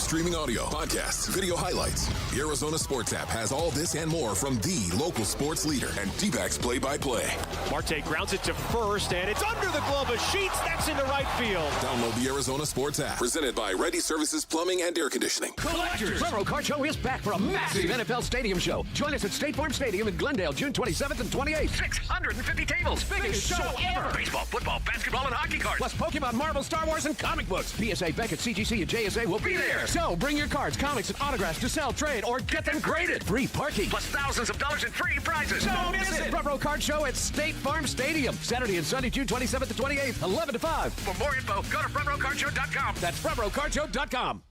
Streaming audio, podcasts, video highlights. The Arizona Sports app has all this and more from the local sports leader and D-backs play-by-play. Marte grounds it to first, and it's under the glove of Sheets. That's into right field. Download the Arizona Sports app. Presented by Ready Services Plumbing and Air Conditioning. Collectors! Front Row Car Show is back for a massive NFL Stadium show. Join us at State Farm Stadium in Glendale, June 27th and 28th. 650 tables. Biggest show ever. Baseball, football, basketball, and hockey cards. Plus Pokemon, Marvel, Star Wars, and comic books. PSA, Beckett, CGC, and JSA will be there. So bring your cards, comics, and autographs to sell, trade, or get them graded. Free parking. Plus thousands of dollars in free prizes. Don't miss it. Front Row Card Show at State Farm Stadium. Saturday and Sunday, June 27th and 28th, 11 to 5. For more info, go to frontrowcardshow.com. That's frontrowcardshow.com.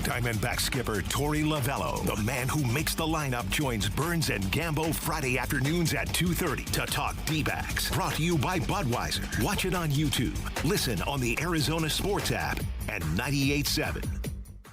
Diamondback skipper Torey Lavello, the man who makes the lineup, joins Burns and Gambo Friday afternoons at 2:30 to talk D-backs. Brought to you by Budweiser. Watch it on YouTube. Listen on the Arizona Sports app and 98.7.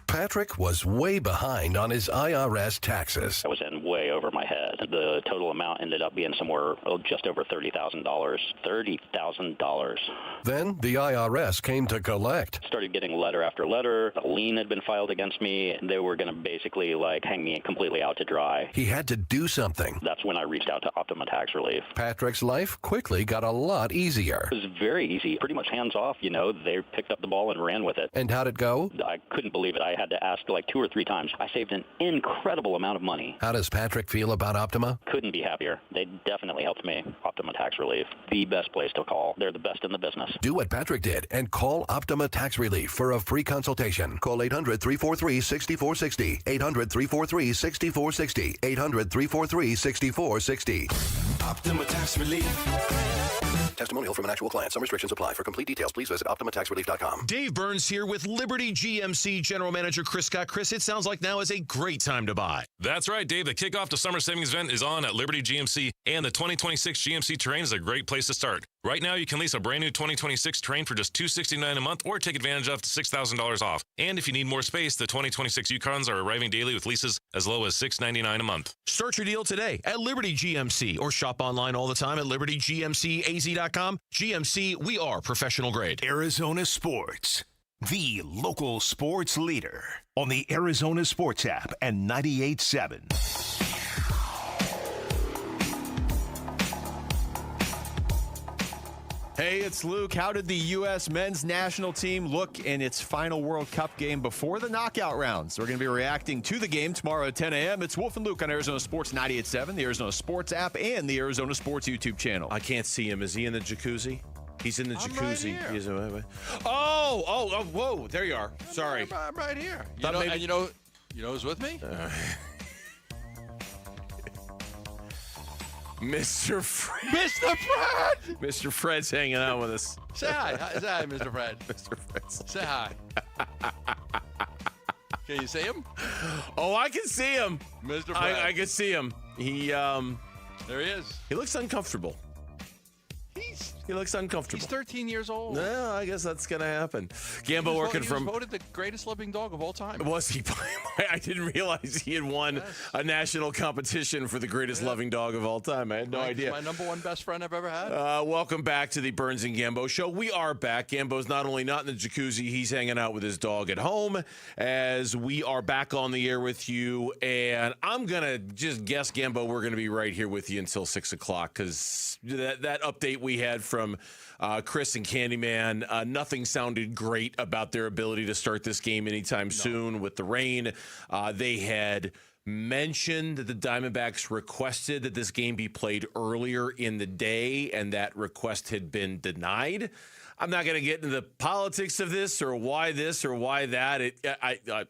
Patrick was way behind on his IRS taxes. I was in way over my head. The total amount ended up being somewhere just over $30,000. $30,000. Then the IRS came to collect. Started getting letter after letter. A lien had been filed against me. They were going to basically hang me completely out to dry. He had to do something. That's when I reached out to Optima Tax Relief. Patrick's life quickly got a lot easier. It was very easy, pretty much hands off. They picked up the ball and ran with it. And how'd it go? I couldn't believe it. I had to ask 2 or 3 times. I saved an incredible amount of money. How does Patrick feel about Optima? Couldn't be happier. They definitely helped me. Optima Tax Relief, the best place to call. They're the best in the business. Do what Patrick did and call Optima Tax Relief for a free consultation. Call 800-343-6460. 800-343-6460. 800-343-6460. Optima Tax Relief. Testimonial from an actual client. Some restrictions apply. For complete details, please visit OptimaTaxRelief.com. Dave Burns here with Liberty GMC General Manager Chris Scott. Chris, it sounds like now is a great time to buy. That's right, Dave. The kickoff to summer savings event is on at Liberty GMC, and the 2026 GMC Terrain is a great place to start. Right now, you can lease a brand new 2026 Terrain for just $269 a month or take advantage of $6,000 off. And if you need more space, the 2026 Yukons are arriving daily with leases as low as $699 a month. Start your deal today at Liberty GMC or shop online all the time at LibertyGMCAZ.com. GMC, we are professional grade. Arizona Sports, the local sports leader on the Arizona Sports app and 98.7. Hey, it's Luke. How did the U.S. men's national team look in its final World Cup game before the knockout rounds? We're going to be reacting to the game tomorrow at 10 a.m. It's Wolf and Luke on Arizona Sports 98.7, the Arizona Sports app, and the Arizona Sports YouTube channel. I can't see him. Is he in the jacuzzi? He's in the jacuzzi. Right He's whoa, there you are. Sorry. I'm right here. Maybe... you know who's with me? Mr. Fred. Mr. Fred! Mr. Fred's hanging out with us. Say hi. Say hi, Mr. Fred. Mr. Fred. Say hi. Can you see him? Oh, I can see him. Mr. Fred. I can see him. There he is. He looks uncomfortable. He looks uncomfortable. He's 13 years old. No, I guess that's going to happen. Gambo working from... He was voted the greatest living dog of all time. Was he? I didn't realize he had won a national competition for the greatest loving dog of all time. I had no idea. My number one best friend I've ever had. Welcome back to the Burns and Gambo Show. We are back. Gambo's not only not in the jacuzzi, he's hanging out with his dog at home as we are back on the air with you. And I'm going to just guess, Gambo, we're going to be right here with you until 6 o'clock because that update we had from Chris and Candyman, nothing sounded great about their ability to start this game anytime soon with the rain. They had mentioned that the Diamondbacks requested that this game be played earlier in the day, and that request had been denied. I'm not going to get into the politics of this or why that.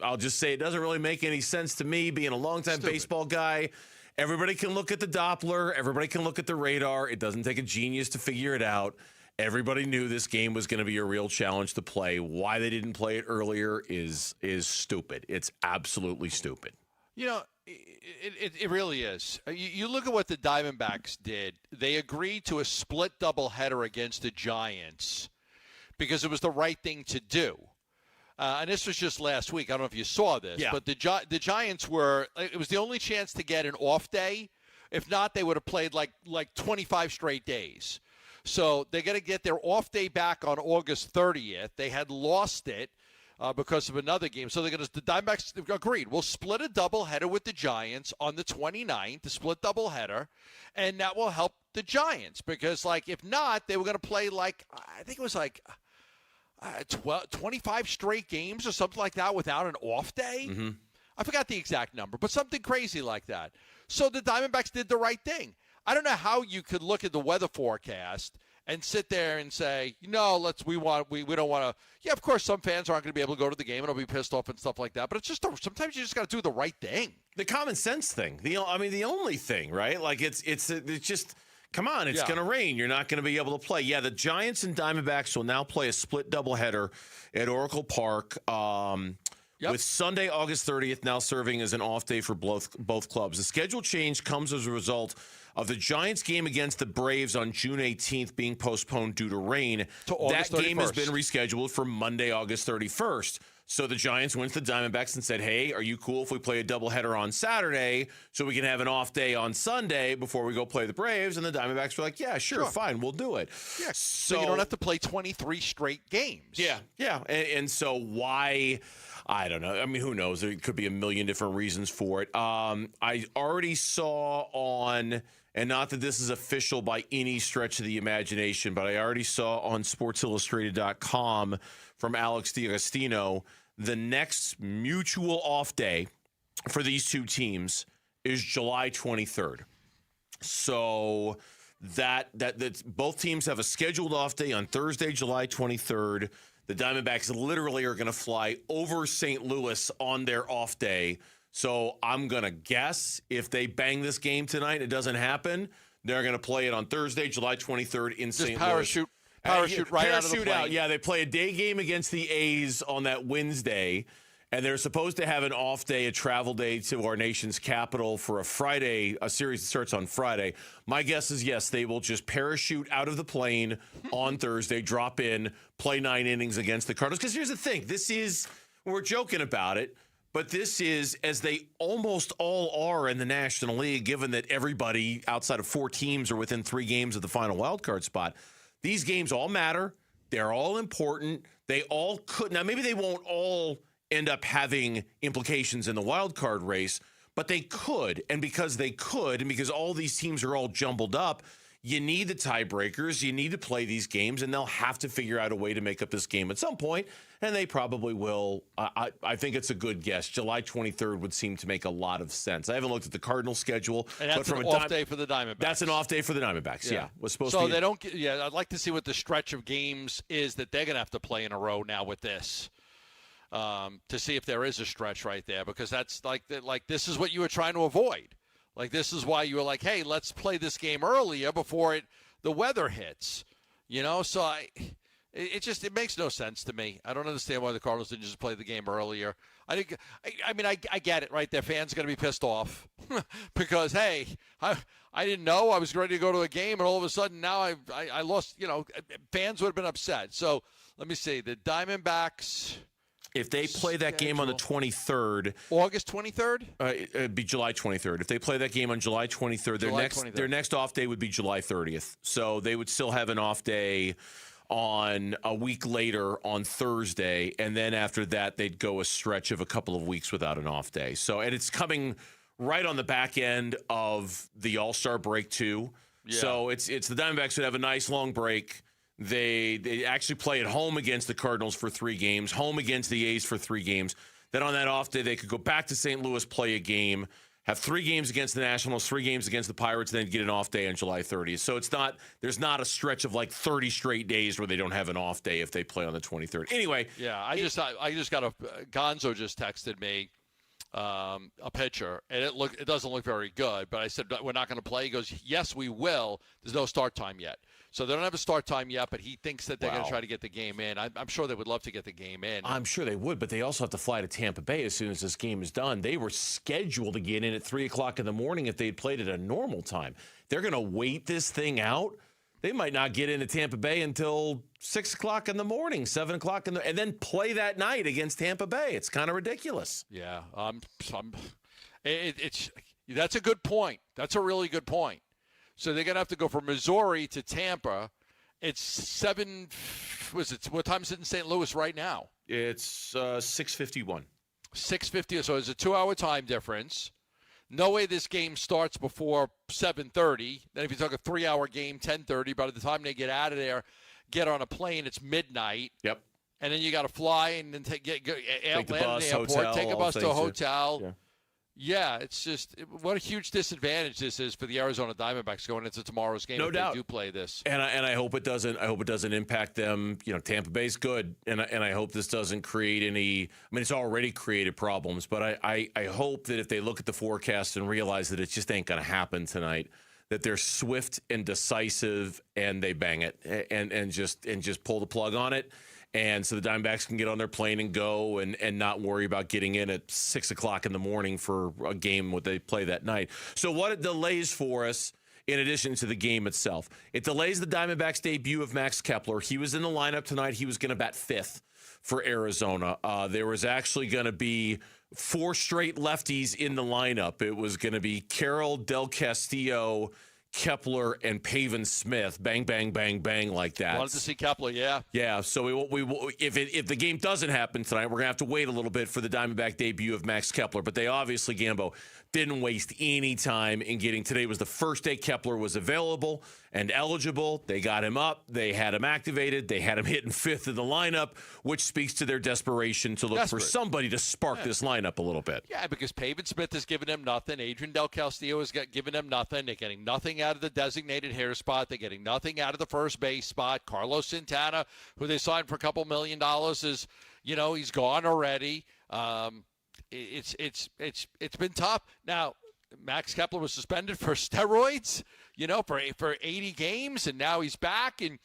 I'll just say it doesn't really make any sense to me, being a longtime baseball guy. Everybody can look at the Doppler. Everybody can look at the radar. It doesn't take a genius to figure it out. Everybody knew this game was going to be a real challenge to play. Why they didn't play it earlier is stupid. It's absolutely stupid. It really is. You look at what the Diamondbacks did. They agreed to a split doubleheader against the Giants because it was the right thing to do. And this was just last week. I don't know if you saw this, but the Giants it was the only chance to get an off day. If not, they would have played like 25 straight days. So they're going to get their off day back on August 30th. They had lost it because of another game. So the Diamondbacks agreed. We'll split a doubleheader with the Giants on the 29th, the split doubleheader, and that will help the Giants because, if not, they were going to play I think it was 25 straight games or something like that without an off day. Mm-hmm. I forgot the exact number, but something crazy like that. So the Diamondbacks did the right thing. I don't know how you could look at the weather forecast and sit there and say, no, we don't want to. Yeah, of course, some fans aren't going to be able to go to the game and they'll be pissed off and stuff like that. But it's just sometimes you just got to do the right thing. The common sense thing. The only thing, right? It's just. Come on, it's going to rain. You're not going to be able to play. Yeah, the Giants and Diamondbacks will now play a split doubleheader at Oracle Park with Sunday, August 30th, now serving as an off day for both clubs. The schedule change comes as a result of the Giants game against the Braves on June 18th being postponed due to rain. That game has been rescheduled for Monday, August 31st. So the Giants went to the Diamondbacks and said, hey, are you cool if we play a doubleheader on Saturday so we can have an off day on Sunday before we go play the Braves? And the Diamondbacks were like, yeah, sure. Fine, we'll do it. Yeah, so you don't have to play 23 straight games. Yeah. And so why, I don't know. I mean, who knows? There could be a million different reasons for it. I already saw on, and not that this is official by any stretch of the imagination, but I already saw on SportsIllustrated.com from Alex D'Agostino, the next mutual off day for these two teams is July 23rd. So that both teams have a scheduled off day on Thursday, July 23rd. The Diamondbacks literally are going to fly over St. Louis on their off day. So I'm going to guess if they bang this game tonight, it doesn't happen. They're going to play it on Thursday, July 23rd in St. Louis. Parachute right out of the plane. Out. Yeah, they play a day game against the A's on that Wednesday, and they're supposed to have an off day, a travel day to our nation's capital for a series that starts on Friday. My guess is yes, they will just parachute out of the plane on Thursday, drop in, play 9 innings against the Cardinals. Because here's the thing, we're joking about it, but this is, as they almost all are in the National League, given that everybody outside of 4 teams are within 3 games of the final wild card spot. These games all matter. They're all important. They all could. Now, maybe they won't all end up having implications in the wild card race, but they could. And because they could, and because all these teams are all jumbled up, you need the tiebreakers. You need to play these games, and they'll have to figure out a way to make up this game at some point, and they probably will. I think it's a good guess. July 23rd would seem to make a lot of sense. I haven't looked at the Cardinals schedule. And that's an off day for the Diamondbacks. That's an off day for the Diamondbacks, yeah. Was supposed so to be they don't. Yeah, I'd like to see what the stretch of games is that they're going to have to play in a row now with this. To see if there is a stretch right there, because that's like this is what you were trying to avoid. Like, this is why you were like, hey, let's play this game earlier before the weather hits. So it makes no sense to me. I don't understand why the Cardinals didn't just play the game earlier. I get it, right? Their fans are going to be pissed off because, hey, I didn't know I was ready to go to a game, and all of a sudden now I lost. Fans would have been upset. So let me see. The Diamondbacks. If they play that game on the 23rd, August 23rd, it'd be July 23rd. If they play that game on July 23rd, their next off day would be July 30th. So they would still have an off day on a week later on Thursday, and then after that they'd go a stretch of a couple of weeks without an off day. So, and it's coming right on the back end of the All-Star break too. Yeah. So it's the Diamondbacks would have a nice long break. They actually play at home against the Cardinals for 3 games, home against the A's for 3 games. Then on that off day, they could go back to St. Louis, play a game, have 3 games against the Nationals, 3 games against the Pirates, then get an off day on July 30th. So there's not a stretch of like 30 straight days where they don't have an off day if they play on the 23rd. Anyway. Yeah, I just got Gonzo just texted me a picture, and it doesn't look very good, but I said, we're not going to play. He goes, yes, we will. There's no start time yet. So they don't have a start time yet, but he thinks that they're going to try to get the game in. I'm sure they would love to get the game in. I'm sure they would, but they also have to fly to Tampa Bay as soon as this game is done. They were scheduled to get in at 3 o'clock in the morning if they had played at a normal time. They're going to wait this thing out. They might not get into Tampa Bay until 6 o'clock in the morning, 7 o'clock and then play that night against Tampa Bay. It's kind of ridiculous. Yeah, that's a good point. That's a really good point. So they're going to have to go from Missouri to Tampa, It's 7. What time is it in St. Louis right now? It's 6:51. 6:50. So it's a 2-hour time difference. No way this game starts before 7:30. Then if you talk a 3-hour game, 10:30. By the time they get out of there, get on a plane, it's midnight. Yep. And then you got to fly and then take the bus, hotel, take a bus to a hotel. Yeah. Yeah, it's just what a huge disadvantage this is for the Arizona Diamondbacks going into tomorrow's game. No doubt. They do play this, and I hope it doesn't. I hope it doesn't impact them. Tampa Bay's good, and I hope this doesn't create any. I mean, it's already created problems, but I hope that if they look at the forecast and realize that it just ain't going to happen tonight, that they're swift and decisive and they bang it and just pull the plug on it. And so the Diamondbacks can get on their plane and go and not worry about getting in at 6 o'clock in the morning for a game what they play that night. So what it delays for us, in addition to the game itself, it delays the Diamondbacks' debut of Max Kepler. He was in the lineup tonight. He was going to bat fifth for Arizona. There was actually going to be 4 straight lefties in the lineup. It was going to be Carroll, Del Castillo, Kepler, and Pavin Smith. Bang, bang, bang, bang like that. Wanted to see Kepler, yeah. Yeah, so if the game doesn't happen tonight, we're going to have to wait a little bit for the Diamondback debut of Max Kepler. But they obviously, Gambo, didn't waste any time in getting. Today was the first day Kepler was available and eligible. They got him up. They had him activated. They had him hitting fifth in the lineup, which speaks to their desperation to look for somebody to spark this lineup a little bit. Yeah, because Pavin Smith has given them nothing. Adrian Del Castillo has given them nothing. They're getting nothing out of the designated hitter spot. They're getting nothing out of the first base spot. Carlos Santana, who they signed for a couple $1 million, is, he's gone already. It's been tough. Now, Max Kepler was suspended for steroids, for 80 games, and now he's back. And,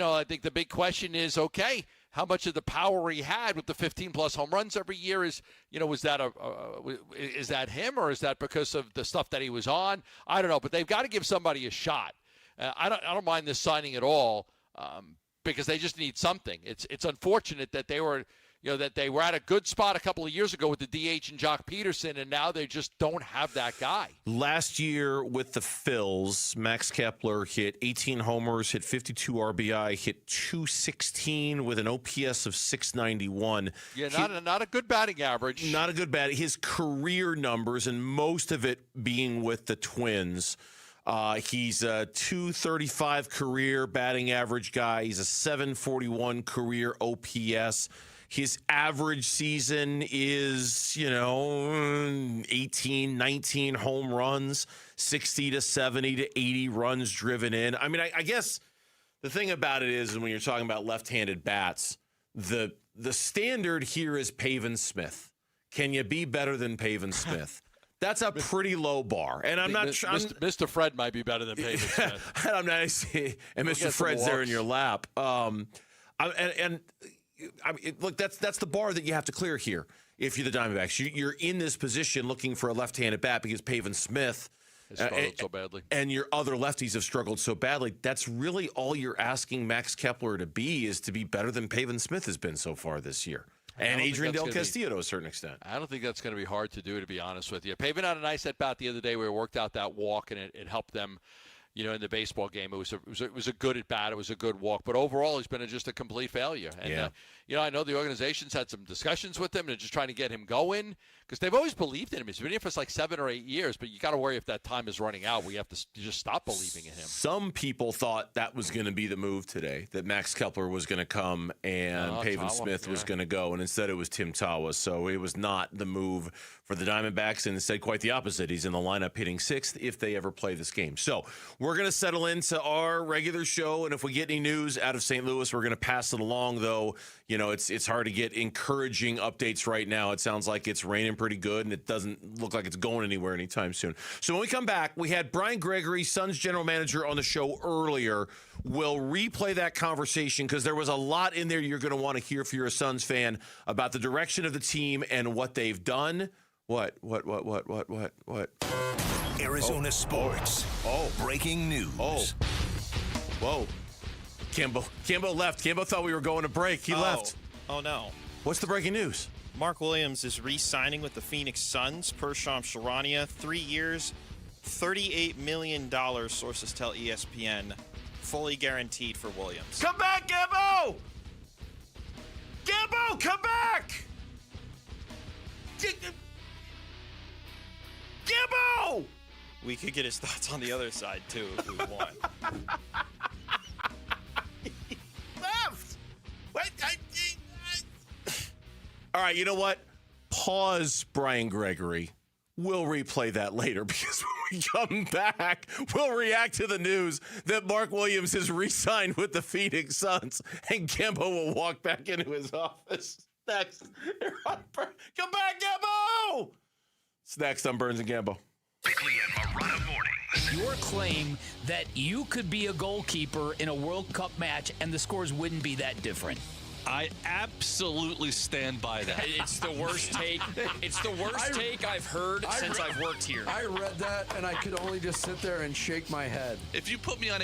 I think the big question is, okay, how much of the power he had with the 15-plus home runs every year is that him, or is that because of the stuff that he was on? I don't know, but they've got to give somebody a shot. I don't mind this signing at all because they just need something. It's unfortunate that they were at a good spot a couple of years ago with the DH and Jock Peterson, and now they just don't have that guy. Last year with the Phils, Max Kepler hit 18 homers, hit 52 RBI, hit 216 with an OPS of 691. Yeah, not a good batting average. Not a good batting. His career numbers, and most of it being with the Twins, he's a 235 career batting average guy. He's a 741 career OPS. His average season is, 18, 19 home runs, 60 to 70 to 80 runs driven in. I mean, I guess the thing about it is, when you're talking about left-handed bats, the standard here is Pavin Smith. Can you be better than Pavin Smith? That's a pretty low bar. And I'm not sure. Mr. Fred might be better than Pavin Smith. I'm not, and Mr. Fred's there in your lap. Look, that's the bar that you have to clear here. If you're the Diamondbacks, you're in this position looking for a left-handed bat because Pavin Smith has struggled so badly, and your other lefties have struggled so badly. That's really all you're asking Max Kepler to be, is to be better than Pavin Smith has been so far this year, and Adrian Del Castillo to a certain extent. I don't think that's going to be hard to do, to be honest with you. Pavin had a nice at bat the other day where he worked out that walk, and it helped them. In the baseball game, it was a good at bat. It was a good walk, but overall, he's been just a complete failure. And I know the organization's had some discussions with him. They're just trying to get him going because they've always believed in him. He's been here for like 7 or 8 years, but you got to worry if that time is running out. We have to just stop believing in him. Some people thought that was going to be the move today, that Max Kepler was going to come and Pavin Smith was going to go, and instead it was Tim Tawa. So it was not the move for the Diamondbacks, and instead quite the opposite. He's in the lineup hitting 6th if they ever play this game. So we're going to settle into our regular show, and if we get any news out of St. Louis, we're going to pass it along, though. It's hard to get encouraging updates right now. It sounds like it's raining pretty good, and it doesn't look like it's going anywhere anytime soon. So when we come back, we had Brian Gregory, Suns general manager, on the show earlier. We'll replay that conversation because there was a lot in there you're going to want to hear if you're a Suns fan about the direction of the team and what they've done. What? Arizona sports. Breaking news. Whoa. Gambo left. Gambo thought we were going to break. He left. Oh, no. What's the breaking news? Mark Williams is re-signing with the Phoenix Suns per Shams Charania. 3 years, $38 million, sources tell ESPN. fully guaranteed for Williams. Come back, Gambo! Gambo, come back! Gambo! We could get his thoughts on the other side, too, if we want. Left! Wait, all right, you know what? Pause, Brian Gregory. We'll replay that later because when we come back, we'll react to the news that Mark Williams has re-signed with the Phoenix Suns, and Gambo will walk back into his office. Next. Come back, Gambo! It's next on Burns and Gambo. Bickley and Marotta Mornings. Your claim that you could be a goalkeeper in a World Cup match and the scores wouldn't be that different. I absolutely stand by that. It's the worst take. It's the worst take I've heard since I've worked here. I read that and I could only just sit there and shake my head. If you put me on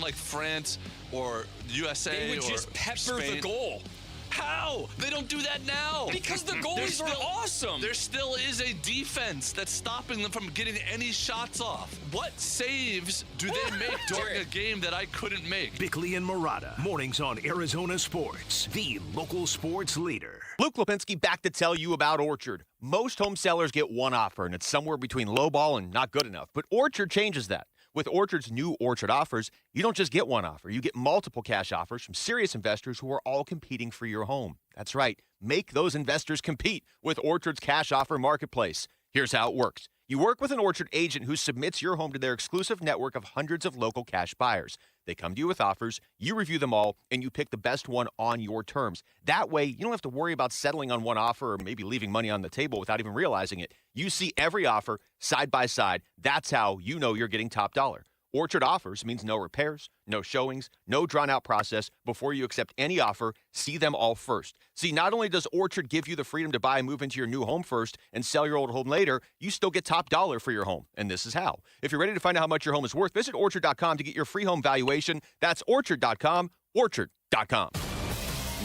like France or USA, they would or just pepper Spain, the goal. How? They don't do that now. Because the goalies are awesome. There still is a defense that's stopping them from getting any shots off. What saves do they make during a game that I couldn't make? Bickley and Marotta, mornings on Arizona Sports, the local sports leader. Luke Lipinski back to tell you about Orchard. Most home sellers get one offer, and it's somewhere between lowball and not good enough. But Orchard changes that. With Orchard's new Orchard offers, you don't just get one offer. You get multiple cash offers from serious investors who are all competing for your home. That's right. Make those investors compete with Orchard's cash offer marketplace. Here's how it works. You work with an Orchard agent who submits your home to their exclusive network of hundreds of local cash buyers. They come to you with offers, you review them all, and you pick the best one on your terms. That way, you don't have to worry about settling on one offer or maybe leaving money on the table without even realizing it. You see every offer side by side. That's how you know you're getting top dollar. Orchard offers means no repairs, no showings, no drawn-out process. Before you accept any offer, see them all first. See, not only does Orchard give you the freedom to buy and move into your new home first and sell your old home later, you still get top dollar for your home. And this is how. If you're ready to find out how much your home is worth, visit Orchard.com to get your free home valuation. That's Orchard.com, Orchard.com.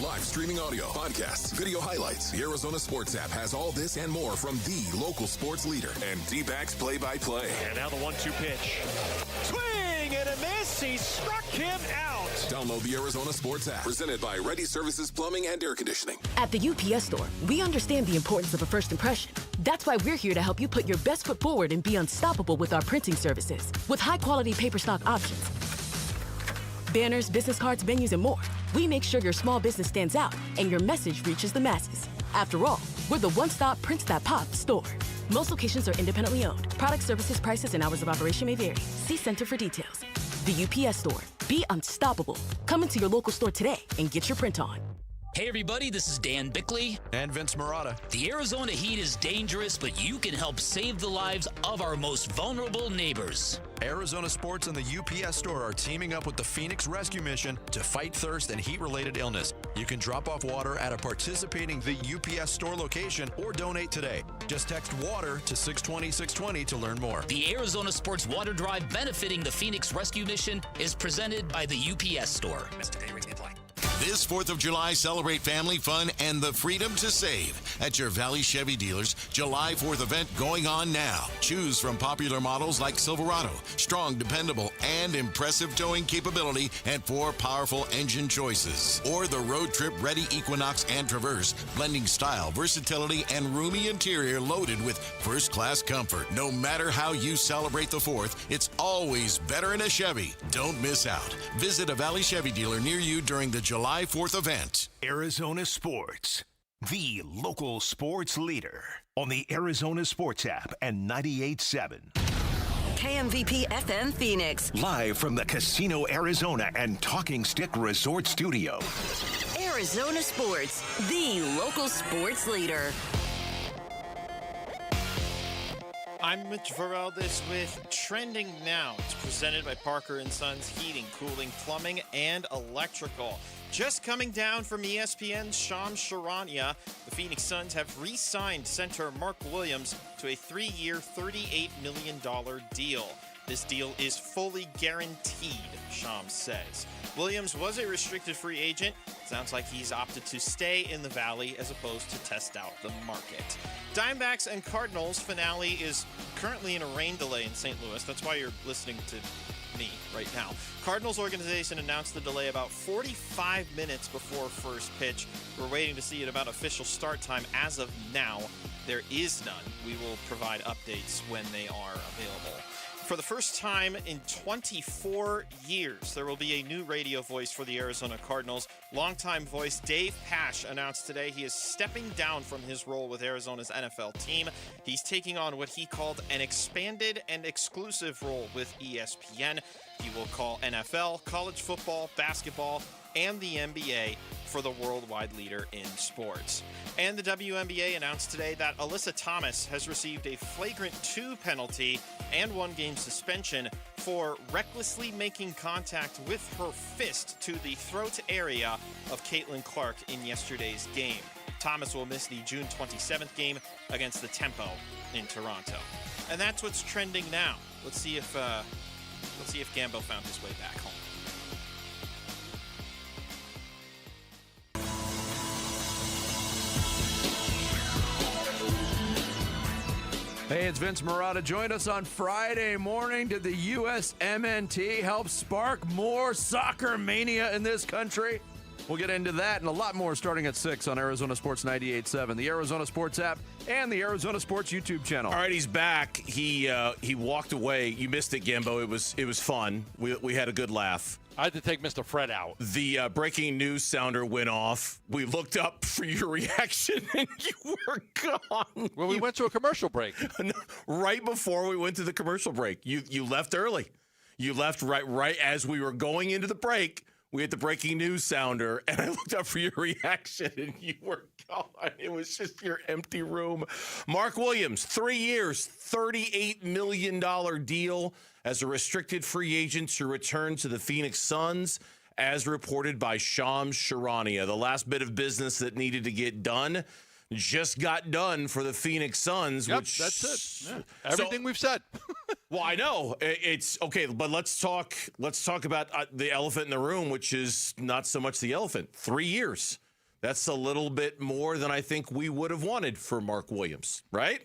Live streaming audio, podcasts, video highlights. The Arizona Sports app has all this and more from the local sports leader and D-backs play-by-play. And now the 1-2 pitch. Swing and a miss. He struck him out. Download the Arizona Sports app. Presented by Ready Services Plumbing and Air Conditioning. At the UPS Store, we understand the importance of a first impression. That's why we're here to help you put your best foot forward and be unstoppable with our printing services. With high-quality paper stock options, banners, business cards, menus, and more, we make sure your small business stands out and your message reaches the masses. After all, we're the one-stop prints that pop store. Most locations are independently owned. Product, services, prices, and hours of operation may vary. See Center for details. The UPS Store. Be unstoppable. Come into your local store today and get your print on. Hey everybody, this is Dan Bickley. And Vince Marotta. The Arizona heat is dangerous, but you can help save the lives of our most vulnerable neighbors. Arizona Sports and the UPS Store are teaming up with the Phoenix Rescue Mission to fight thirst and heat-related illness. You can drop off water at a participating The UPS Store location or donate today. Just text WATER to 620-620 to learn more. The Arizona Sports Water Drive benefiting the Phoenix Rescue Mission is presented by the UPS Store. This 4th of July, celebrate family fun and the freedom to save at your Valley Chevy dealers. July 4th event going on now. Choose from popular models like Silverado, strong, dependable, and impressive towing capability, and 4 powerful engine choices. Or the road trip ready Equinox and Traverse, blending style, versatility, and roomy interior loaded with first-class comfort. No matter how you celebrate the 4th, it's always better in a Chevy. Don't miss out. Visit a Valley Chevy dealer near you during the July 4th event. Arizona Sports, the local sports leader on the Arizona Sports app and 98.7. KMVP FM Phoenix. Live from the Casino Arizona and Talking Stick Resort Studio. Arizona Sports, the local sports leader. I'm Mitch Vareldes with Trending Now. It's presented by Parker & Sons Heating, Cooling, Plumbing, and Electrical. Just coming down from ESPN's Shams Charania, the Phoenix Suns have re-signed center Mark Williams to a 3-year, $38 million deal. This deal is fully guaranteed, Shams says. Williams was a restricted free agent. Sounds like he's opted to stay in the Valley as opposed to test out the market. Diamondbacks and Cardinals finale is currently in a rain delay in St. Louis. That's why you're listening to me right now. Cardinals organization announced the delay about 45 minutes before first pitch. We're waiting to see about official start time. As of now, there is none. We will provide updates when they are available. For the first time in 24 years, there will be a new radio voice for the Arizona Cardinals. Longtime voice Dave Pasch announced today he is stepping down from his role with Arizona's NFL team. He's taking on what he called an expanded and exclusive role with ESPN. He will call NFL, college football, basketball, and the NBA for the worldwide leader in sports. And the WNBA announced today that Alyssa Thomas has received a flagrant 2 penalty and 1-game suspension for recklessly making contact with her fist to the throat area of Caitlin Clark in yesterday's game. Thomas will miss the June 27th game against the Tempo in Toronto. And that's what's trending now. Let's see if Gambo found his way back home. Hey, it's Vince Marotta. Join us on Friday morning. Did the USMNT help spark more soccer mania in this country? We'll get into that and a lot more starting at 6 on Arizona Sports 98.7, the Arizona Sports app, and the Arizona Sports YouTube channel. All right, he's back. He walked away. You missed it, Gambo. It was fun. We had a good laugh. I had to take Mr. Fred out. The breaking news sounder went off. We looked up for your reaction, and you were gone. Well, we went to a commercial break. Right before we went to the commercial break. You left early. You left right as we were going into the break. We had the breaking news sounder, and I looked up for your reaction, and you were gone. It was just your empty room. Mark Williams, 3 years, $38 million deal as a restricted free agent to return to the Phoenix Suns, as reported by Shams Charania. The last bit of business that needed to get done just got done for the Phoenix Suns. Yep, which that's it. Yeah. Everything we've said. Well, I know it's okay, but let's talk about the elephant in the room, which is not so much the elephant. 3 years. That's a little bit more than I think we would have wanted for Mark Williams, right?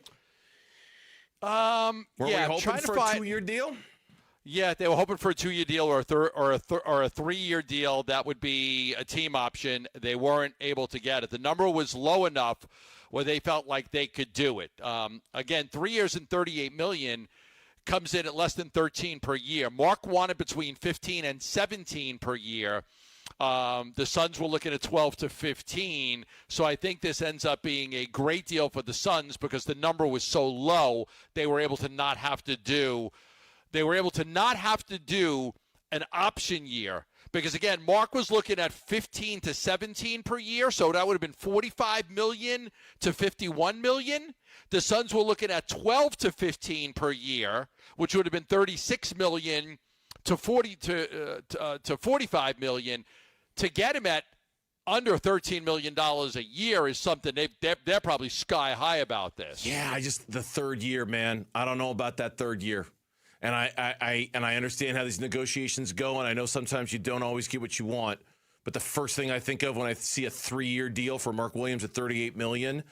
Were we hoping for a 2-year deal? Yeah, they were hoping for a 2-year deal or a 3-year deal. That would be a team option. They weren't able to get it. The number was low enough where they felt like they could do it. Again, 3 years and $38 million comes in at less than 13 per year. Mark wanted between 15 and 17 per year. The Suns were looking at 12 to 15. So I think this ends up being a great deal for the Suns because the number was so low. They were able to not have to do an option year because, again, Mark was looking at 15 to 17 per year, so that would have been $45 million to $51 million. The Suns were looking at 12 to 15 per year, which would have been $36 million to $45 million. To get him at under $13 million a year is something they're probably sky high about this. Yeah, the third year, man. I don't know about that third year. And I understand how these negotiations go, and I know sometimes you don't always get what you want. But the first thing I think of when I see a 3-year deal for Mark Williams at $38 million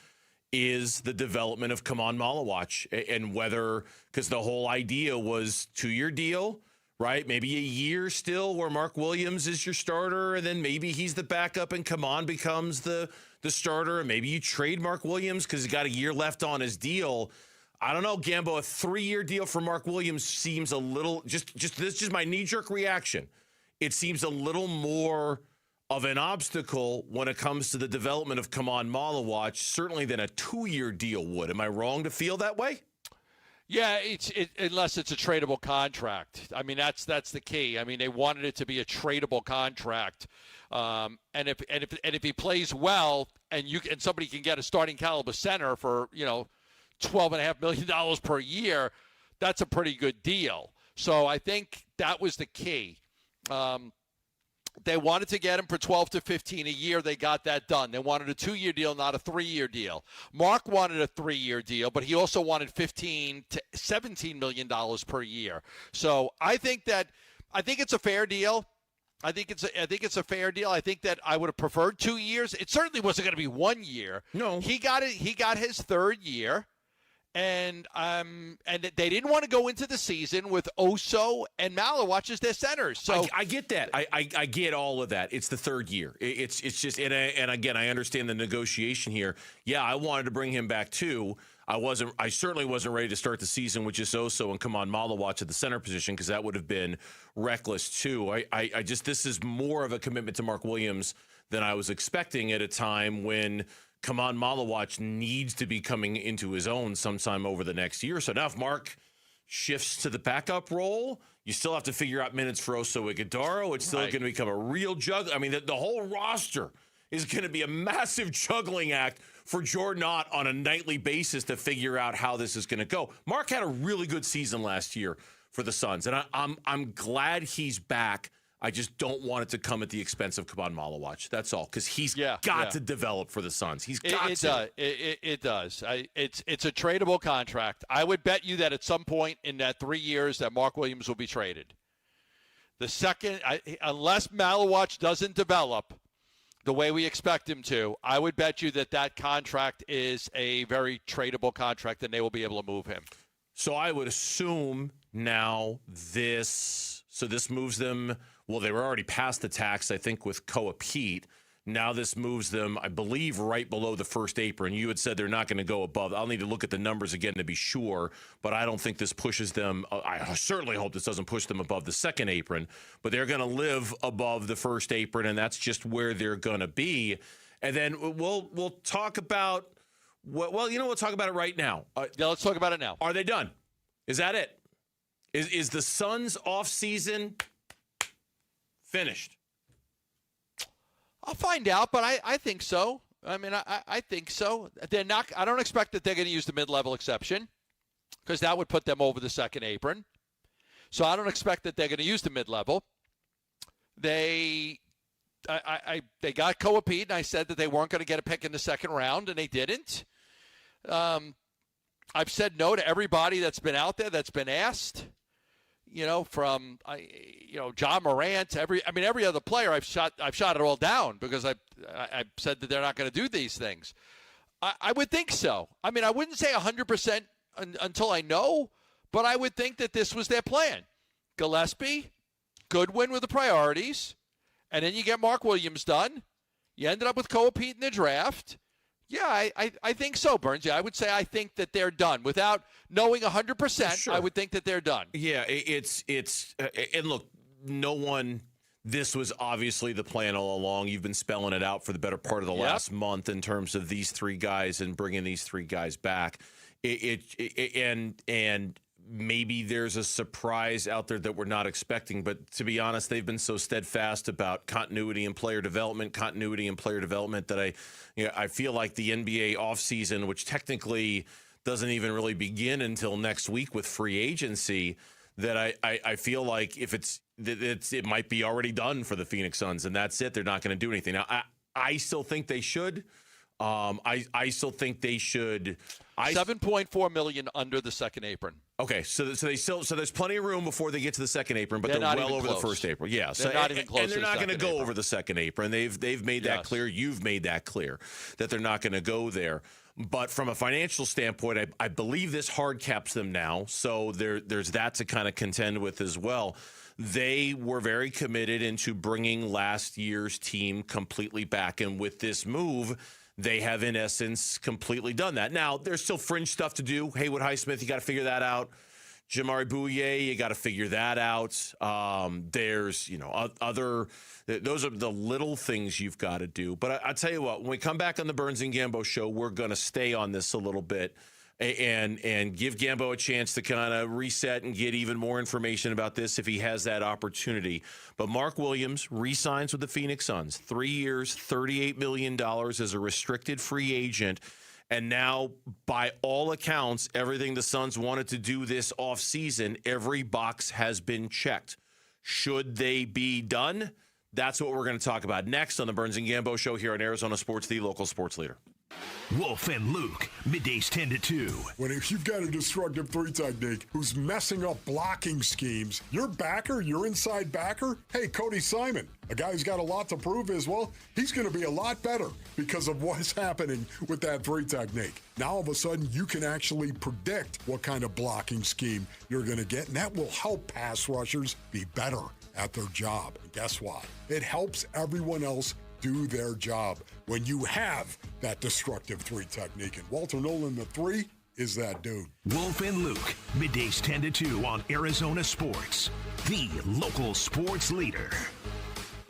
is the development of Kaman Malawach, and whether, because the whole idea was 2-year deal, right? Maybe a year still where Mark Williams is your starter, and then maybe he's the backup and Kaman becomes the starter, and maybe you trade Mark Williams because he's got a year left on his deal. I don't know, Gambo. A 3-year deal for Mark Williams seems a little this is just my knee-jerk reaction. It seems a little more of an obstacle when it comes to the development of Kaman Malawach, certainly than a 2-year deal would. Am I wrong to feel that way? Yeah, unless it's a tradable contract. I mean, that's the key. I mean, they wanted it to be a tradable contract, and if he plays well, and somebody can get a starting caliber center for $12.5 million per year, that's a pretty good deal. So I think that was the key. They wanted to get him for 12 to 15 a year. They got that done. They wanted a 2-year deal, not a 3-year deal. Mark wanted a 3-year deal, but he also wanted $15 to $17 million per year. So I think it's a fair deal. I think it's a fair deal. I think that I would have preferred 2 years. It certainly wasn't going to be 1 year. No. He got his third year. And they didn't want to go into the season with Oso and Malawach as their centers. So I get that. I get all of that. It's the third year. It's just and again, I understand the negotiation here. Yeah, I wanted to bring him back too. I certainly wasn't ready to start the season with just Oso and come on Malawach at the center position because that would have been reckless too. I just this is more of a commitment to Mark Williams than I was expecting at a time when Kaman Malawach needs to be coming into his own sometime over the next year. So now if Mark shifts to the backup role, you still have to figure out minutes for Oso Ighodaro. It's still going to become a real juggle. I mean, the whole roster is going to be a massive juggling act for Jordan Ott on a nightly basis to figure out how this is going to go. Mark had a really good season last year for the Suns, and I'm glad he's back. I just don't want it to come at the expense of Kaman Malawach. That's all, because he's got to develop for the Suns. He's got to. It does. It's a tradable contract. I would bet you that at some point in that 3 years that Mark Williams will be traded. The second, unless Malawach doesn't develop the way we expect him to, I would bet you that contract is a very tradable contract and they will be able to move him. So I would assume now this moves them. Well, they were already past the tax, I think, with Koa Pete. Now this moves them, I believe, right below the first apron. You had said they're not going to go above. I'll need to look at the numbers again to be sure, but I don't think this pushes them. I certainly hope this doesn't push them above the second apron, but they're going to live above the first apron, and that's just where they're going to be. And then we'll talk about, we'll talk about it right now. Yeah, let's talk about it now. Are they done? Is that it? Is the Suns' offseason finished? I'll find out, but I think so. I mean, I think so. They're not. I don't expect that they're going to use the mid-level exception because that would put them over the second apron. So I don't expect that they're going to use the mid-level. They got Koa Pete, and I said that they weren't going to get a pick in the second round, and they didn't. I've said no to everybody that's been out there that's been asked. From John Morant, every other player, I've shot it all down because I've said that they're not going to do these things. I would think so. I mean, I wouldn't say 100% until I know, but I would think that this was their plan. Gillespie, Goodwin were the priorities, and then you get Mark Williams done. You ended up with Koa Pete in the draft. Yeah, I think so, Burns. Yeah, I would say I think that they're done. Without knowing 100%, sure. I would think that they're done. Yeah, it's and look, this was obviously the plan all along. You've been spelling it out for the better part of the last month in terms of these three guys and bringing these three guys back. And maybe there's a surprise out there that we're not expecting. But to be honest, they've been so steadfast about continuity and player development that I feel like the NBA offseason, which technically doesn't even really begin until next week with free agency, that I feel like if it might be already done for the Phoenix Suns, and that's it. They're not going to do anything. Now, I still think they should. I still think they should. $7.4 million under the second apron. Okay, so there's plenty of room before they get to the second apron, but they're well over the first apron. Yeah, they're not even close. And they're not going to go over the second apron. They've made that clear. You've made that clear that they're not going to go there. But from a financial standpoint, I believe this hard caps them now. So there's that to kind of contend with as well. They were very committed into bringing last year's team completely back, and with this move, they have, in essence, completely done that. Now, there's still fringe stuff to do. Haywood Highsmith, you got to figure that out. Jamari Bouye, you got to figure that out. There's, those are the little things you've got to do. But I tell you what, when we come back on the Burns and Gambo show, we're going to stay on this a little bit and give Gambo a chance to kind of reset and get even more information about this if he has that opportunity. But Mark Williams re-signs with the Phoenix Suns. 3 years, $38 million as a restricted free agent. And now, by all accounts, everything the Suns wanted to do this offseason, every box has been checked. Should they be done? That's what we're going to talk about next on the Burns and Gambo show here on Arizona Sports, the local sports leader. Wolf and Luke, middays 10 to 2. When if you've got a destructive three technique who's messing up blocking schemes, your backer, your inside backer, hey, Cody Simon, a guy who's got a lot to prove as well, he's going to be a lot better because of what's happening with that three technique. Now, all of a sudden, you can actually predict what kind of blocking scheme you're going to get, and that will help pass rushers be better at their job. And guess what? It helps everyone else do their job when you have that destructive three technique. And Walter Nolan, the three, is that dude. Wolf and Luke, middays 10 to 2 on Arizona Sports, the local sports leader.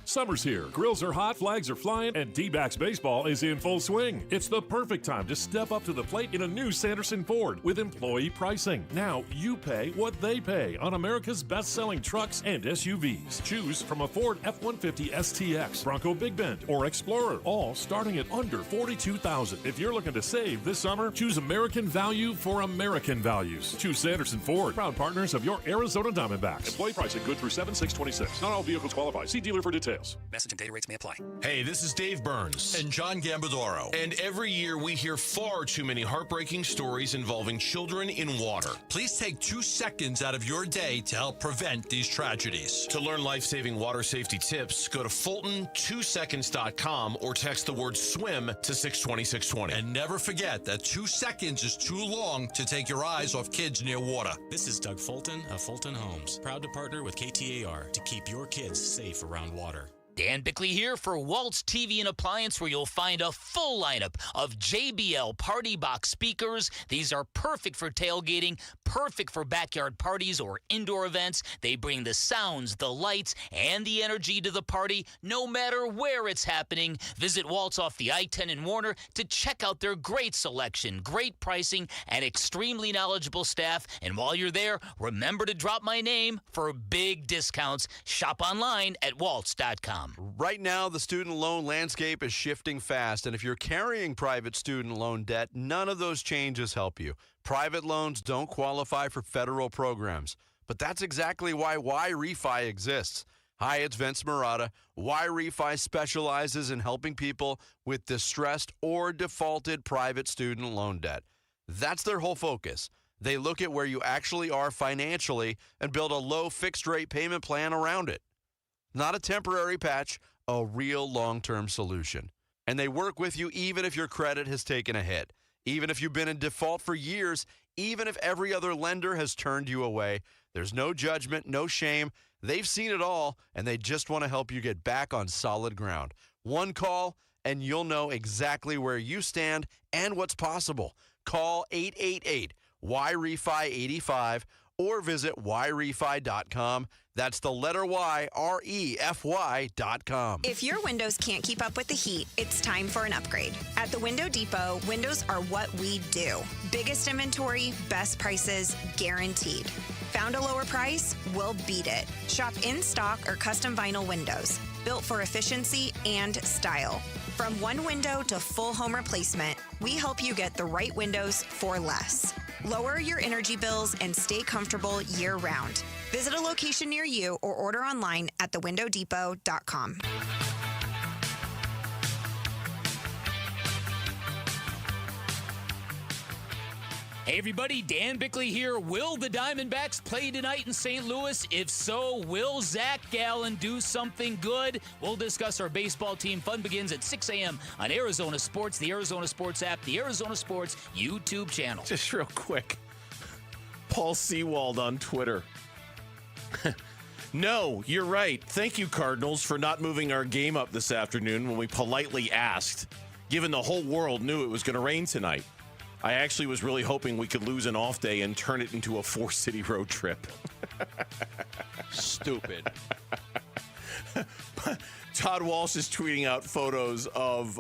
Summer's here. Grills are hot, flags are flying, and D-backs baseball is in full swing. It's the perfect time to step up to the plate in a new Sanderson Ford with employee pricing. Now you pay what they pay on America's best-selling trucks and SUVs. Choose from a Ford F-150 STX, Bronco Big Bend, or Explorer, all starting at under $42,000. If you're looking to save this summer, choose American value for American values. Choose Sanderson Ford, proud partners of your Arizona Diamondbacks. Employee pricing good through 7/6/26. Not all vehicles qualify. See dealer for details. Message and data rates may apply. Hey, this is Dave Burns. And John Gambadoro. And every year we hear far too many heartbreaking stories involving children in water. Please take 2 seconds out of your day to help prevent these tragedies. To learn life-saving water safety tips, go to Fulton2seconds.com or text the word SWIM to 620-620. And never forget that 2 seconds is too long to take your eyes off kids near water. This is Doug Fulton of Fulton Homes, proud to partner with KTAR to keep your kids safe around water. Dan Bickley here for Waltz TV and Appliance, where you'll find a full lineup of JBL Party Box speakers. These are perfect for tailgating, perfect for backyard parties or indoor events. They bring the sounds, the lights, and the energy to the party, no matter where it's happening. Visit Waltz off the I-10 in Warner to check out their great selection, great pricing, and extremely knowledgeable staff. And while you're there, remember to drop my name for big discounts. Shop online at waltz.com. Right now, the student loan landscape is shifting fast, and if you're carrying private student loan debt, none of those changes help you. Private loans don't qualify for federal programs, but that's exactly why Y-Refi exists. Hi, it's Vince Marotta. Y-Refi specializes in helping people with distressed or defaulted private student loan debt. That's their whole focus. They look at where you actually are financially and build a low fixed-rate payment plan around it. Not a temporary patch, a real long-term solution. And they work with you even if your credit has taken a hit, even if you've been in default for years, even if every other lender has turned you away. There's no judgment, no shame. They've seen it all, and they just want to help you get back on solid ground. One call, and you'll know exactly where you stand and what's possible. Call 888-YREFI85 or visit YREFI.com. That's the letter Y, REFY.com. If your windows can't keep up with the heat, it's time for an upgrade. At the Window Depot, windows are what we do. Biggest inventory, best prices, guaranteed. Found a lower price? We'll beat it. Shop in stock or custom vinyl windows, built for efficiency and style. From one window to full home replacement, we help you get the right windows for less. Lower your energy bills and stay comfortable year-round. Visit a location near you or order online at thewindowdepot.com. Hey everybody, Dan Bickley here. Will the Diamondbacks play tonight in St. Louis? If so, will Zach Gallen do something good? We'll discuss our baseball team. Fun begins at 6 a.m. on Arizona Sports, the Arizona Sports app, the Arizona Sports YouTube channel. Just real quick, Paul Sewald on Twitter. No, you're right. Thank you, Cardinals, for not moving our game up this afternoon when we politely asked, given the whole world knew it was going to rain tonight. I actually was really hoping we could lose an off day and turn it into a 4-city road trip. Stupid. Todd Walsh is tweeting out photos of